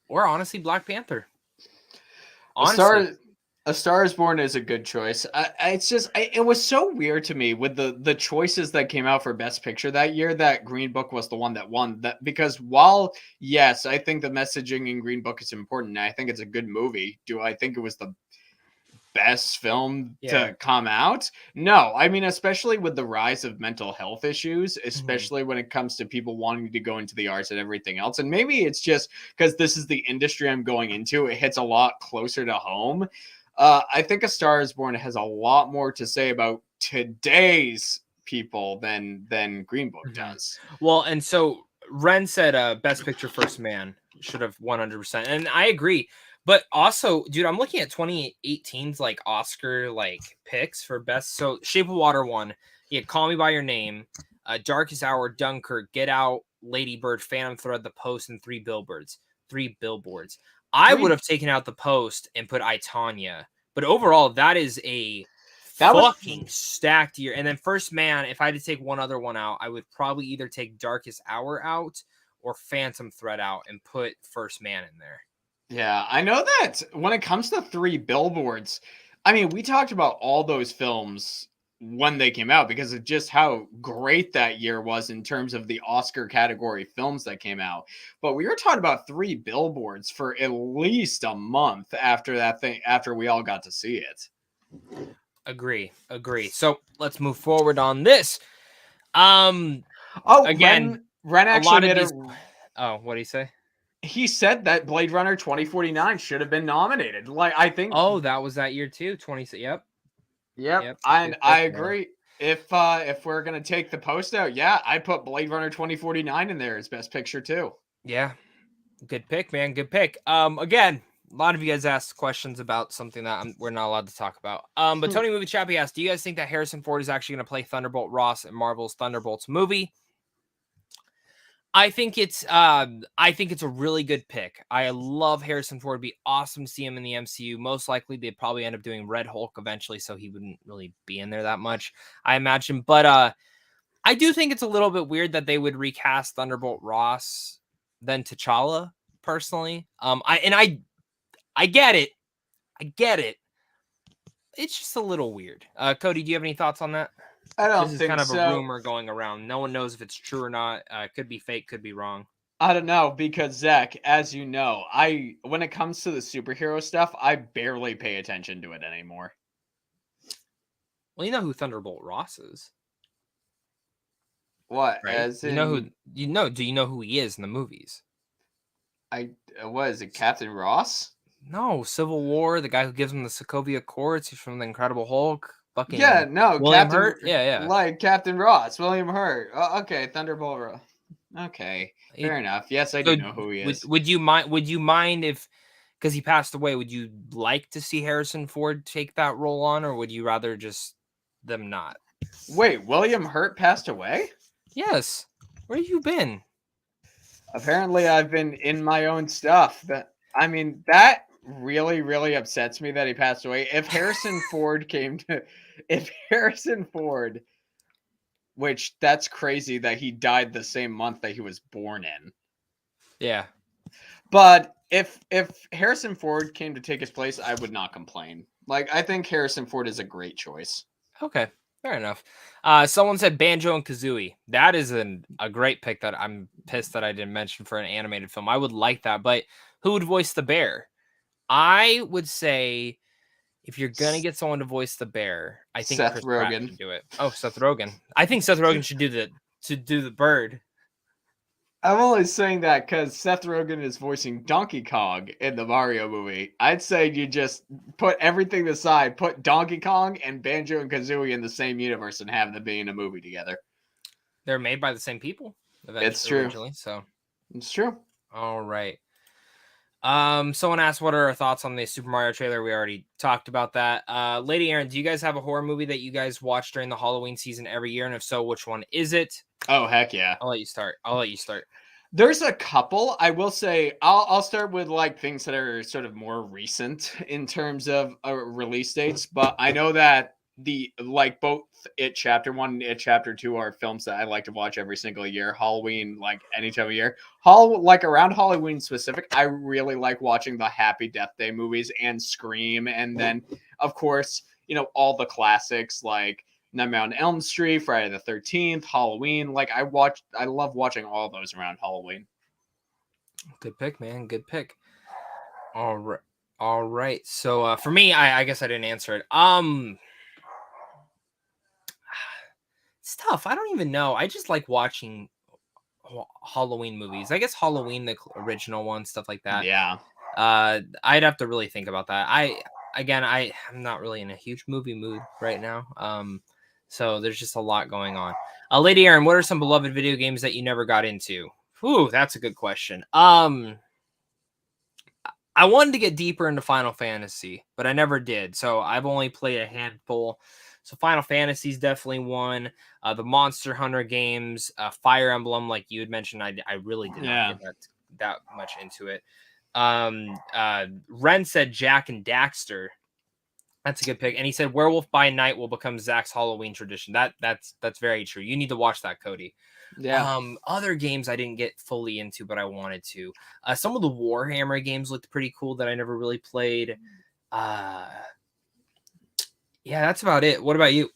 or honestly Black Panther. Honestly. A Star Is Born is a good choice. It was so weird to me with the choices that came out for Best Picture that year that Green Book was the one that won. That because while yes, I think the messaging in Green Book is important, and I think it's a good movie. Do I think it was the best film to come out? No, I mean, especially with the rise of mental health issues, especially when it comes to people wanting to go into the arts and everything else. And maybe it's just because this is the industry I'm going into, it hits a lot closer to home. I think A Star Is Born has a lot more to say about today's people than Green Book does. Well, and so Ren said Best Picture First Man should have 100%. And I agree. But also, dude, I'm looking at 2018's like Oscar like picks for best. So Shape of Water won. You had Call Me by Your Name, Darkest Hour, Dunkirk, Get Out, Lady Bird, Phantom Thread, The Post, and 3 Billboards. I would have taken out The Post and put I, Tonya. But overall, that is a fucking stacked year. And then First Man, if I had to take one other one out, I would probably either take Darkest Hour out or Phantom Thread out and put First Man in there. Yeah, I know that when it comes to 3 Billboards, I mean, we talked about all those films when they came out because of just how great that year was in terms of the Oscar category films that came out. But we were talking about 3 Billboards for at least a month after that thing, after we all got to see it. Agree. So let's move forward on this. Again, Ren a actually lot of made these. Oh, what do you say? he said that Blade Runner 2049 should have been nominated. Like, I think. Oh, that was that year too. 20. Yep. Yep, Yep. and Good I pick, man. agree. If we're gonna take the post out, yeah, I put Blade Runner 2049 in there as best picture too. Yeah. Good pick, man. Good pick. Again, a lot of you guys asked questions about something that we're not allowed to talk about. But Tony Movie Chappie asked, do you guys think that Harrison Ford is actually going to play Thunderbolt Ross in Marvel's Thunderbolts movie? I think it's a really good pick. I love Harrison Ford. It'd be awesome to see him in the MCU. Most likely they'd probably end up doing Red Hulk eventually, so he wouldn't really be in there that much, I imagine. But I do think it's a little bit weird that they would recast Thunderbolt Ross than T'Challa, personally. I get it. I get it. It's just a little weird. Cody, do you have any thoughts on that? I This don't is think kind of a so. rumor going around. No one knows if it's true or not. Could be fake, could be wrong. I don't know because Zach, as you know, when it comes to the superhero stuff, I barely pay attention to it anymore. Well, you know who Thunderbolt Ross is, What? right? As You know who in, do you know who he is in the movies? what is it, Captain Ross? No, Civil War, the guy who gives him the Sokovia Accords. He's from the Incredible Hulk. Yeah, Fucking no, William Hurt. Yeah, yeah. like Captain Ross, William Hurt. Okay, Thunderbolt Ross. Okay, It, fair enough. Yes, I so do know who he is. would you mind? Would you mind if, because he passed away, would you like to see Harrison Ford take that role on, or would you rather just them not? Wait, William Hurt passed away? Yes. Where have you been? Apparently, I've been in my own stuff. That really, really upsets me that he passed away. If Harrison Ford, which that's crazy that he died the same month that he was born in. Yeah. But if Harrison Ford came to take his place, I would not complain. Like, I think Harrison Ford is a great choice. Okay. Fair enough. Someone said Banjo and Kazooie. That is a great pick that I'm pissed that I didn't mention for an animated film. I would like that, but who would voice the bear? I would say if you're gonna get someone to voice the bear, I think Seth Chris Pratt Rogen. should do it. Oh, Seth Rogen. I think Seth Rogen should do the bird. I'm only saying that because Seth Rogen is voicing Donkey Kong in the Mario movie. I'd say you just put everything aside, put Donkey Kong and Banjo and Kazooie in the same universe and have them be in a movie together. They're made by the same people It's true. originally. So It's true. all right. Someone asked what are our thoughts on the Super Mario trailer. We already talked about that. Lady Aaron, do you guys have a horror movie that you guys watch during the Halloween season every year? And if so, which one is it? Oh, heck yeah. I'll let you start. There's a couple. I will say I'll start with like things that are sort of more recent in terms of release dates, but I know that both It Chapter 1 and It Chapter 2 are films that I like to watch every single year. Halloween, like any time of year. Like around Halloween specific, I really like watching the Happy Death Day movies and Scream, and then of course, all the classics like Nightmare on Elm Street, Friday the 13th, Halloween. Like I love watching all those around Halloween. Good pick, man. Good pick. All right. All right. So for me, I guess I didn't answer it. It's tough. I don't even know. I just like watching Halloween movies. I guess Halloween, the original one, stuff like that. Yeah. I'd have to really think about that. I'm not really in a huge movie mood right now. So there's just a lot going on. Lady Aaron, what are some beloved video games that you never got into? Whew, that's a good question. I wanted to get deeper into Final Fantasy, but I never did. So I've only played a handful. So Final Fantasy is definitely one. The Monster Hunter games, Fire Emblem, like you had mentioned, I really did not get that much into it. Ren said Jack and Daxter. That's a good pick. And he said Werewolf by Night will become Zach's Halloween tradition. That's very true. You need to watch that, Cody. Yeah. Other games I didn't get fully into, but I wanted to. Some of the Warhammer games looked pretty cool that I never really played. Yeah, that's about it. What about you?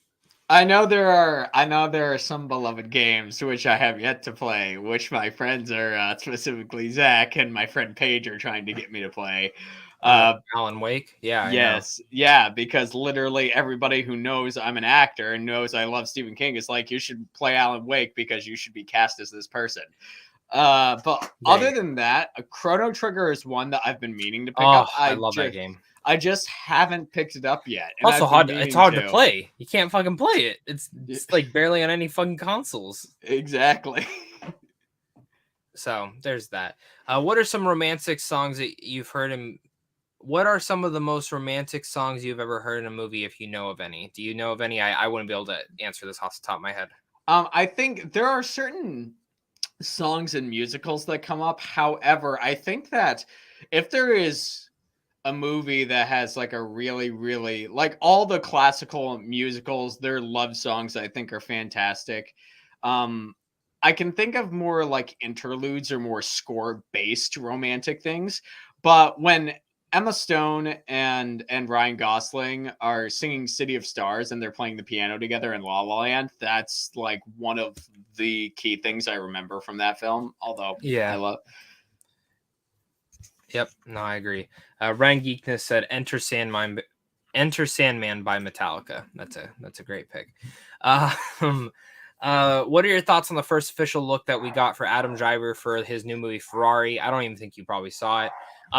I know there are some beloved games which I have yet to play, which my friends are specifically Zach and my friend Paige are trying to get me to play. Alan Wake. Yeah, I know. Yes, yeah, because literally everybody who knows I'm an actor and knows I love Stephen King is like, you should play Alan Wake because you should be cast as this person. But other Dang. than that, a Chrono Trigger is one that I've been meaning to pick Oh, up. I love that game. I just haven't picked it up yet, and Also I've been hard. It's meaning hard to to. play. You can't fucking play it. It's like barely on any fucking consoles. Exactly. So there's that. What are some romantic songs that you've heard in? What are some of the most romantic songs you've ever heard in a movie, if you know of any? Do you know of any? I wouldn't be able to answer this off the top of my head. I think there are certain songs and musicals that come up. However, I think that if there is a movie that has like a really, really like all the classical musicals, their love songs I think are fantastic. Um, I can think of more like interludes or more score based romantic things, but when Emma Stone and Ryan Gosling are singing City of Stars and they're playing the piano together in La La Land, that's like one of the key things I remember from that film. Although I Yeah. love Yep. No, I agree. Ren Geekness said Enter Sandman by Metallica. That's a great pick. Um, what are your thoughts on the first official look that we got for Adam Driver for his new movie Ferrari? I don't even think you probably saw it.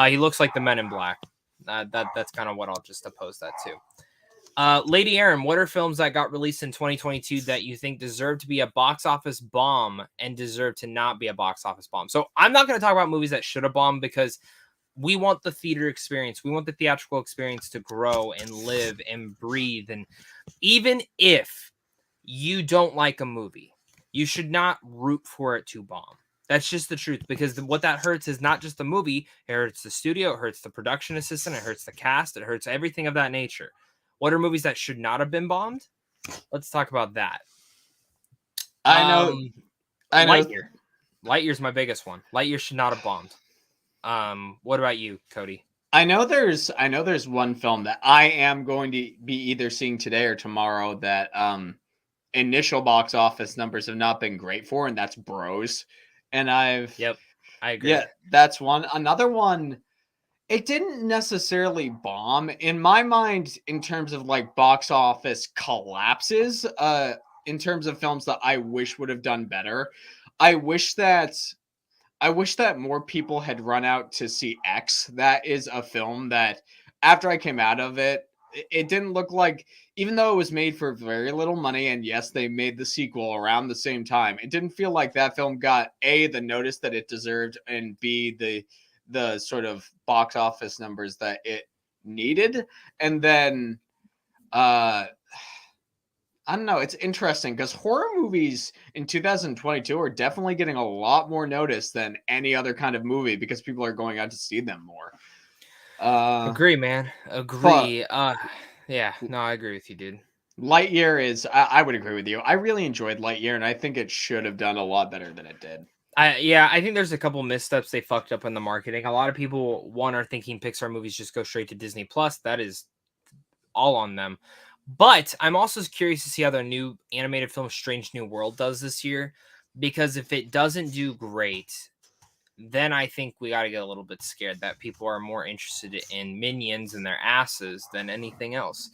He looks like the Men in Black. That's kind of what I'll just oppose that to. Lady Aaron, what are films that got released in 2022 that you think deserve to be a box office bomb and deserve to not be a box office bomb? So I'm not going to talk about movies that should have bombed because we want the theater experience. We want the theatrical experience to grow and live and breathe. And even if you don't like a movie, you should not root for it to bomb. That's just the truth, because what that hurts is not just the movie, it hurts the studio, it hurts the production assistant, it hurts the cast, it hurts everything of that nature. What are movies that should not have been bombed? Let's talk about that. I know Lightyear. Lightyear's my biggest one. Lightyear should not have bombed. What about you, Cody? I know there's one film that I am going to be either seeing today or tomorrow that initial box office numbers have not been great for, and that's Bros. And Yep, I agree. yeah, that's one. Another one, it didn't necessarily bomb in my mind in terms of like box office collapses, in terms of films that I wish would have done better. I wish that more people had run out to see X. That is a film that after I came out of it, it didn't look like, even though it was made for very little money, and yes, they made the sequel around the same time, it didn't feel like that film got A, the notice that it deserved, and B, the sort of box office numbers that it needed. And then I don't know. It's interesting because horror movies in 2022 are definitely getting a lot more notice than any other kind of movie because people are going out to see them more. Agree, man. But Agree. Yeah, no, I agree with you, dude. Lightyear is, I would agree with you. I really enjoyed Lightyear, and I think it should have done a lot better than it did. I think there's a couple missteps they fucked up in the marketing. A lot of people, one, are thinking Pixar movies just go straight to Disney Plus. That is all on them. But I'm also curious to see how their new animated film Strange New World does this year, because if it doesn't do great, then I think we got to get a little bit scared that people are more interested in Minions and their asses than anything else.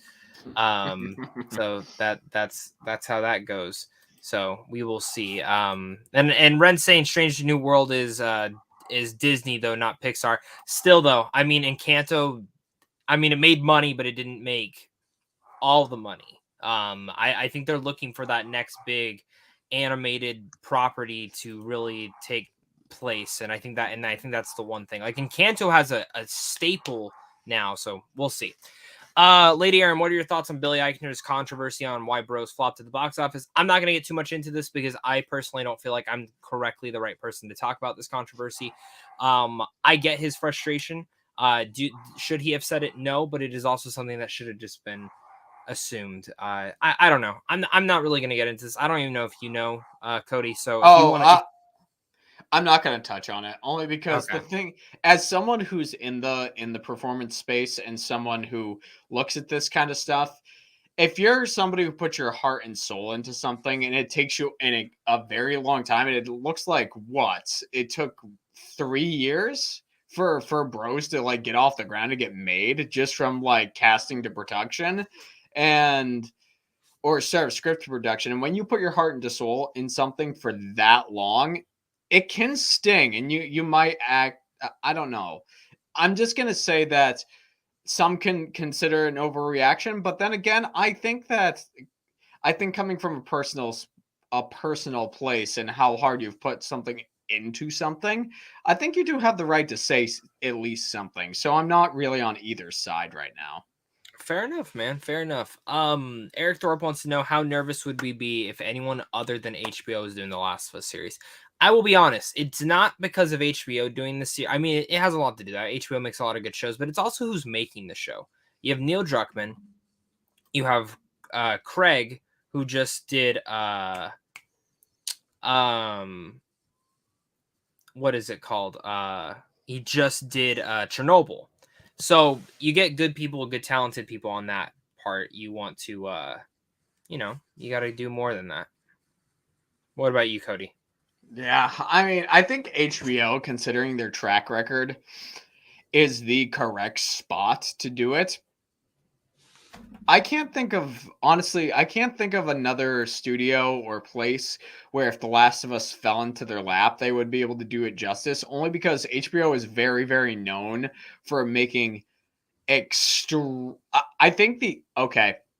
So that's how that goes. So we will see. And Ren's saying Strange New World is Disney though, not Pixar. Still though, I mean Encanto, I mean it made money, but it didn't make all the money. I think they're looking for that next big animated property to really take place, and I think that's the one thing. Like Encanto has a staple now, so we'll see. Lady Aaron, what are your thoughts on Billy Eichner's controversy on why Bros flopped at the box office? I'm not going to get too much into this because I personally don't feel like I'm correctly the right person to talk about this controversy. I get his frustration. Should he have said it? No, but it is also something that should have just been assumed. I don't know. I'm not really going to get into this. I don't even know if you know, Cody. So if you want to, I'm not going to touch on it only because okay. the thing, as someone who's in the performance space and someone who looks at this kind of stuff, if you're somebody who puts your heart and soul into something and it takes you in a very long time, and it looks like it took 3 years for Bros to like get off the ground and get made just from like casting to production and or start of script to production. And when you put your heart and soul in something for that long, it can sting and you might act I don't know. I'm just gonna say that some can consider an overreaction, but then again, I think coming from a personal place and how hard you've put something into something, I think you do have the right to say at least something. So I'm not really on either side right now. Fair enough, man. Fair enough. Eric Thorpe wants to know how nervous would we be if anyone other than HBO is doing the Last of Us series. I will be honest, it's not because of HBO doing this. I mean, it has a lot to do with that. HBO makes a lot of good shows, but it's also who's making the show. You have Neil Druckmann, you have Craig, who just did what is it called? He just did Chernobyl. So you get good people, good talented people on that part. You want to you got to do more than that. What about you, Cody? Yeah, I mean, I think HBO, considering their track record, is the correct spot to do it. I can't think of honestly, I can't think of another studio or place where if The Last of Us fell into their lap, they would be able to do it justice, only because HBO is very, very known for making I think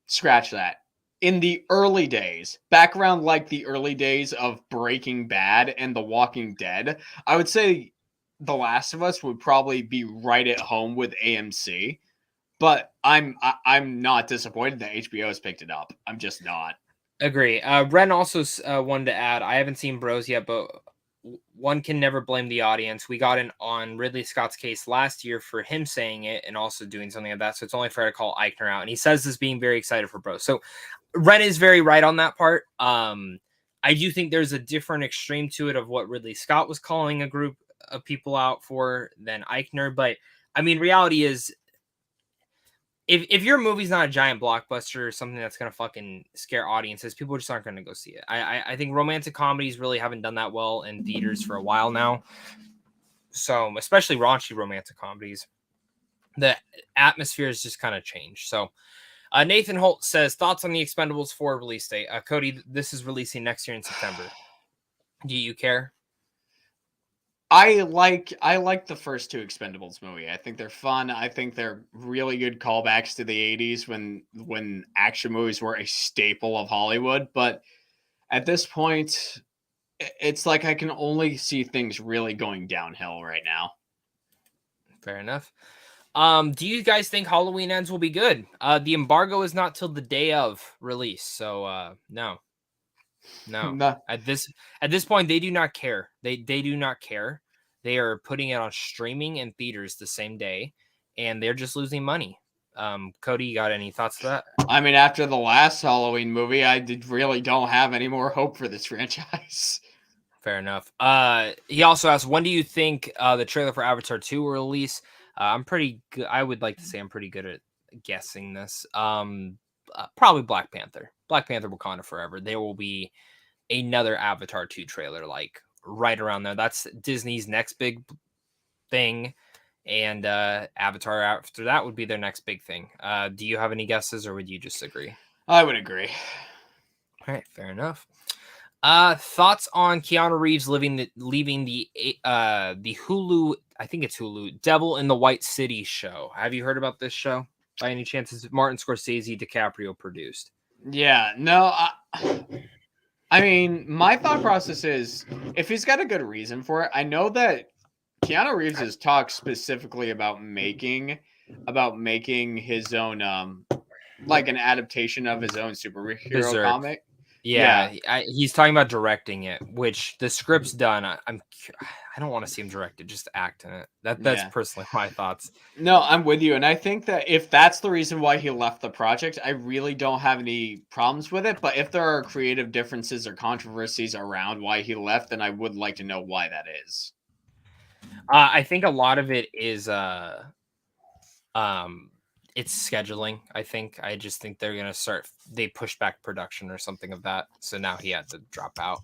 scratch that. In the early days, back around like the early days of Breaking Bad and The Walking Dead, I would say The Last of Us would probably be right at home with AMC. But I'm not disappointed that HBO has picked it up. I'm just not. Agree. Ren also wanted to add, I haven't seen Bros yet, but one can never blame the audience. We got in on Ridley Scott's case last year for him saying it and also doing something like that. So it's only fair to call Eichner out. And he says this being very excited for Bros. So Ren is very right on that part. I do think there's a different extreme to it of what Ridley Scott was calling a group of people out for than Eichner. But I mean, reality is, if your movie's not a giant blockbuster or something that's gonna fucking scare audiences, people just aren't gonna go see it. I think romantic comedies really haven't done that well in theaters for a while now. So especially raunchy romantic comedies, the atmosphere has just kind of changed. So Nathan Holt says thoughts on the Expendables 4 release date. Cody, this is releasing next year in September. Do you care? I like the first two Expendables movie. I think they're fun. I think they're really good callbacks to the 80s when action movies were a staple of Hollywood, but at this point it's like I can only see things really going downhill right now. Fair enough. Do you guys think Halloween Ends will be good? The embargo is not till the day of release, so no. No. At this point, they do not care. They do not care. They are putting it on streaming and theaters the same day, and they're just losing money. Cody, you got any thoughts to that? I mean, after the last Halloween movie, really don't have any more hope for this franchise. Fair enough. He also asked, when do you think the trailer for Avatar 2 will release? I'm pretty good. I would like to say I'm pretty good at guessing this. Probably Black Panther. Black Panther Wakanda Forever. There will be another Avatar 2 trailer, like right around there. That's Disney's next big thing. And Avatar after that would be their next big thing. Do you have any guesses, or would you just agree? I would agree. All right, fair enough. Thoughts on Keanu Reeves leaving the Hulu, I think it's Hulu, Devil in the White City show. Have you heard about this show by any chance? It's Martin Scorsese, DiCaprio produced. Yeah, no, I mean, my thought process is if he's got a good reason for it. I know that Keanu Reeves has talked specifically about making his own like an adaptation of his own superhero Berserk. comic. Yeah. He's talking about directing it, which the script's done. I don't want to see him direct it, just act in it. That's personally my thoughts. No, I'm with you, and I think that if that's the reason why he left the project, I really don't have any problems with it. But if there are creative differences or controversies around why he left, then I would like to know why that is. I think a lot of it is it's scheduling. I just think they're gonna they push back production or something of that, so now he had to drop out.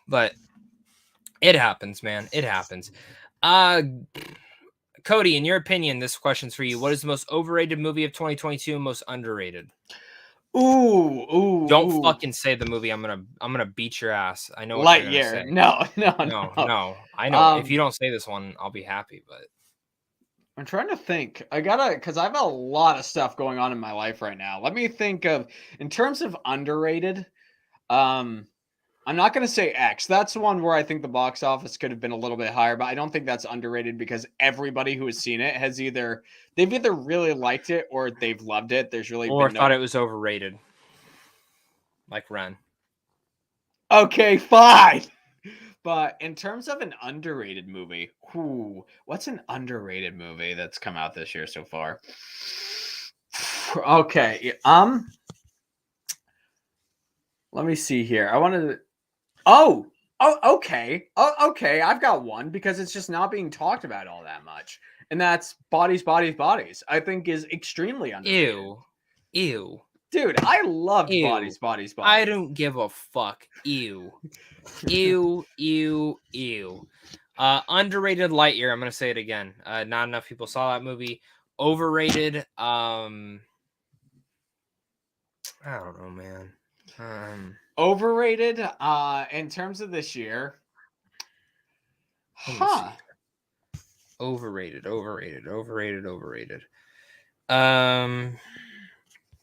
But it happens, man. It happens. Cody, in your opinion, this question's for you. What is the most overrated movie of 2022 and most underrated? Don't Ooh. fucking say the movie. I'm gonna beat your ass. I know what you're gonna Lightyear. say. No. No. I know. If you Um, don't say this one, I'll be happy. But I'm trying to think. Because I have a lot of stuff going on in my life right now. Let me think of, in terms of underrated, um, I'm not going to say X. That's the one where I think the box office could have been a little bit higher, but I don't think that's underrated because everybody who has seen it has they've either really liked it or they've loved it. There's really or been thought no. it was overrated, like Ren. Okay, fine. But in terms of an underrated movie, what's an underrated movie that's come out this year so far? Okay, let me see here. I wanted to. Okay. Okay. I've got one because it's just not being talked about all that much, and that's Bodies, Bodies, Bodies. I think is extremely underrated. Ew. Dude, I loved Ew. Bodies, Bodies, I Bodies. don't give a fuck. Ew. Ew. Underrated Lightyear. I'm gonna say it again. Not enough people saw that movie. Overrated. I don't know, man. Overrated. In terms of this year, Let me see. huh? Overrated.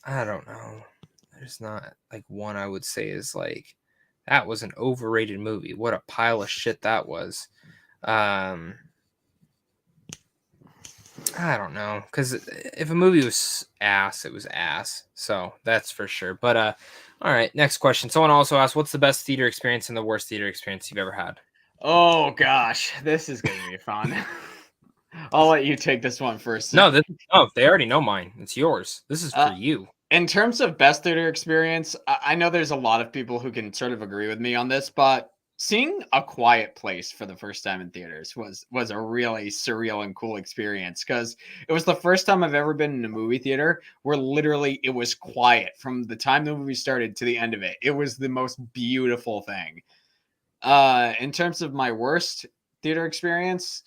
I don't know. There's not like one I would say is like that was an overrated movie. What a pile of shit that was. I don't know, because if a movie was ass, it was ass. So that's for sure. But all right. Next question. Someone also asked, "What's the best theater experience and the worst theater experience you've ever had?" Oh gosh, this is gonna be fun. I'll let you take this one first. No, they already know mine. It's yours. This is for you. In terms of best theater experience, I know there's a lot of people who can sort of agree with me on this, but seeing A Quiet Place for the first time in theaters was a really surreal and cool experience because it was the first time I've ever been in a movie theater where literally it was quiet from the time the movie started to the end of it. It was the most beautiful thing. In terms of my worst theater experience,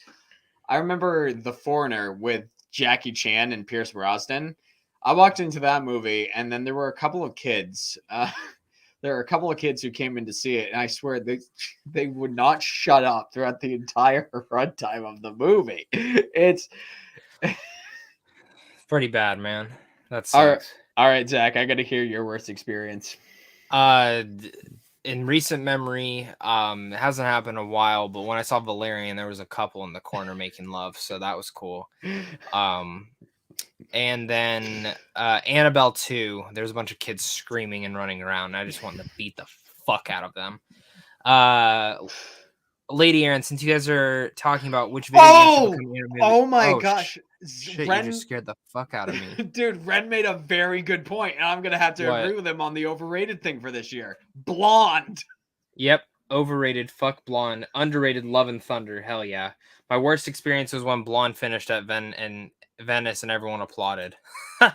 I remember The Foreigner with Jackie Chan and Pierce Brosnan. I walked into that movie, and then there were a couple of kids. There were a couple of kids who came in to see it, and I swear they would not shut up throughout the entire runtime of the movie. It's Pretty bad, man. That all right, sucks. all right, Zach. I got to hear your worst experience. In recent memory, it hasn't happened in a while, but when I saw Valerian, there was a couple in the corner making love, so that was cool. And then Annabelle 2, there's a bunch of kids screaming and running around. And I just wanted to beat the fuck out of them. Lady Aaron, since you guys are talking about which video game should become animated, Oh my gosh. shit, you just Ren, scared the fuck out of me. dude, Ren made a very good point, and I'm gonna have to What? agree with him on the overrated thing for this year. Blonde. Yep, overrated. Fuck Blonde. Underrated. Love and Thunder. Hell yeah. My worst experience was when Blonde finished at Venice and everyone applauded. I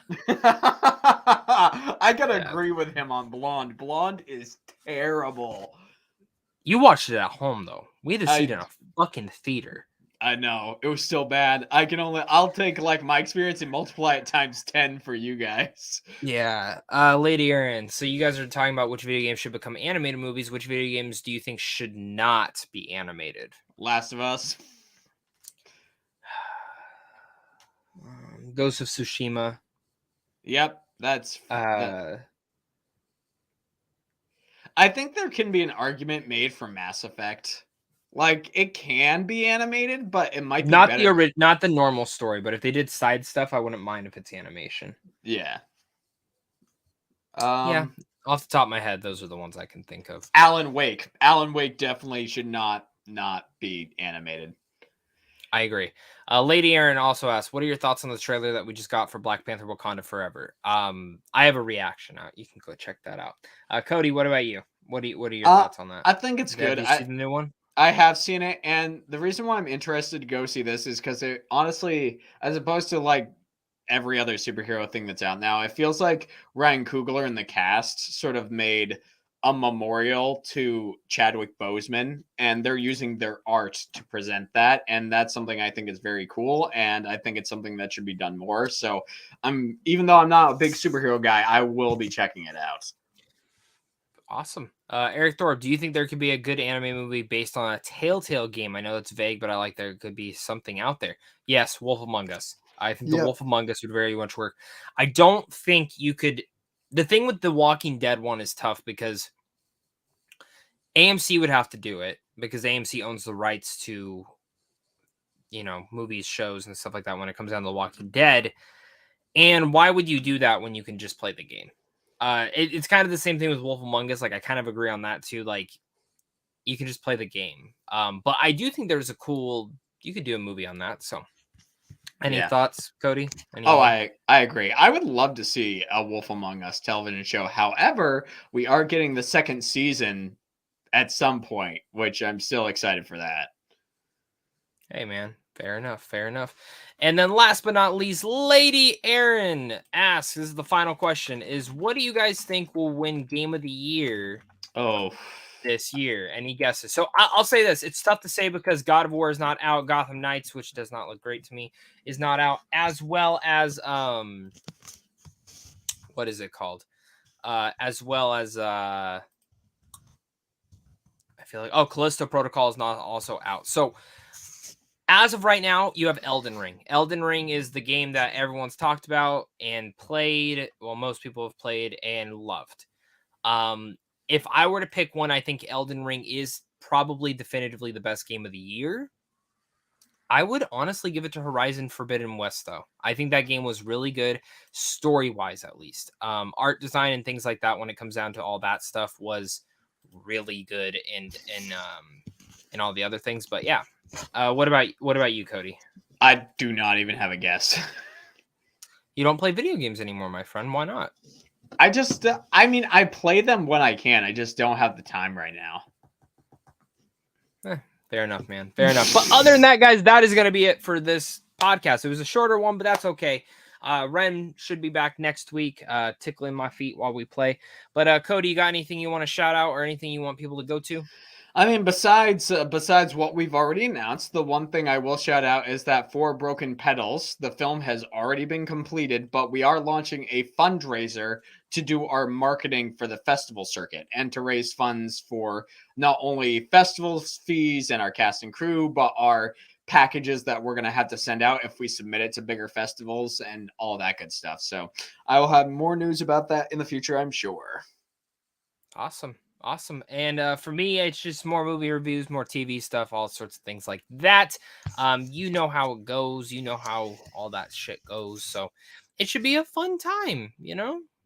gotta Yeah. agree with him on Blonde. Blonde is terrible. You watched it at home though. We had to see it in I a fucking theater. I know it was still bad. I'll take like my experience and multiply it times 10 for you guys. Yeah. Lady Aaron, so you guys are talking about which video games should become animated movies. Which video games do you think should not be animated? Last of Us. Ghost of Tsushima. Yep, that's that. Uh, I think there can be an argument made for Mass Effect. Like it can be animated, but it might be not better. not the normal story, but if they did side stuff, I wouldn't mind if it's animation. Yeah. Yeah, off the top of my head, those are the ones I can think of. Alan Wake. Alan Wake definitely should not be animated. I agree. Lady Aaron also asked, "What are your thoughts on the trailer that we just got for Black Panther: Wakanda Forever?" I have a reaction out. You can go check that out. Cody, what about you? What are your thoughts on that? I think it's good. Have you seen the new one? I have seen it, and the reason why I'm interested to go see this is because it honestly, as opposed to like every other superhero thing that's out now, it feels like Ryan Coogler and the cast sort of made a memorial to Chadwick Boseman, and they're using their art to present that, and that's something I think is very cool, and I think it's something that should be done more. So even though I'm not a big superhero guy, I will be checking it out. Awesome. Eric Thorpe, do you think there could be a good anime movie based on a Telltale game? I know it's vague, but I like there could be something out there. Yes, Wolf Among Us. I think the Yeah. Wolf Among Us would very much work. I don't think you could. The thing with the Walking Dead one is tough because AMC would have to do it because AMC owns the rights to, movies, shows, and stuff like that when it comes down to The Walking Dead. And why would you do that when you can just play the game? It's kind of the same thing with Wolf Among Us. Like, I kind of agree on that too. Like, you can just play the game. But I do think there's you could do a movie on that. So, any thoughts, Cody? I agree. I would love to see a Wolf Among Us television show. However, we are getting the second season at some point, which I'm still excited for that. Hey, man. Fair enough. Fair enough. And then last but not least, Lady Aaron asks, this is the final question, is what do you guys think will win Game of the Year this year? Any guesses? So I'll say this. It's tough to say because God of War is not out. Gotham Knights, which does not look great to me, is not out, as well as what is it called? As well as I feel like Callisto Protocol is not also out. So as of right now, you have Elden Ring. Elden Ring is the game that everyone's talked about and played. Well, most people have played and loved. If I were to pick one, I think Elden Ring is probably definitively the best game of the year. I would honestly give it to Horizon Forbidden West, though. I think that game was really good, story-wise at least. Art design and things like that, when it comes down to all that stuff, was really good, and all the other things. But yeah, what about you, Cody? I do not even have a guess. You don't play video games anymore, my friend. Why not? I play them when I can. I just don't have the time right now. Fair enough, man. Fair enough. But other than that, guys, that is going to be it for this podcast. It was a shorter one, but that's okay. Ren should be back next week, tickling my feet while we play. But Cody, you got anything you want to shout out or anything you want people to go to? I mean, besides what we've already announced, the one thing I will shout out is that For Broken Petals, the film has already been completed, but we are launching a fundraiser to do our marketing for the festival circuit and to raise funds for not only festival fees and our cast and crew, but our packages that we're going to have to send out if we submit it to bigger festivals and all that good stuff. So I will have more news about that in the future, I'm sure. Awesome. And for me, it's just more movie reviews, more TV stuff, all sorts of things like that. You know how it goes. You know how all that shit goes. So it should be a fun time,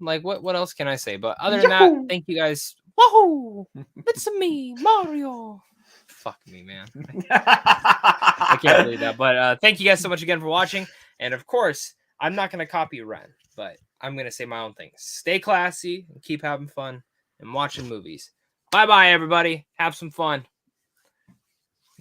Like, what else can I say? But other than that, thank you guys. Woohoo! It's me, Mario. Fuck me, man. I can't believe that. But thank you guys so much again for watching. And of course, I'm not going to copy Ren, but I'm going to say my own thing. Stay classy and keep having fun and watching movies. Bye-bye, everybody. Have some fun.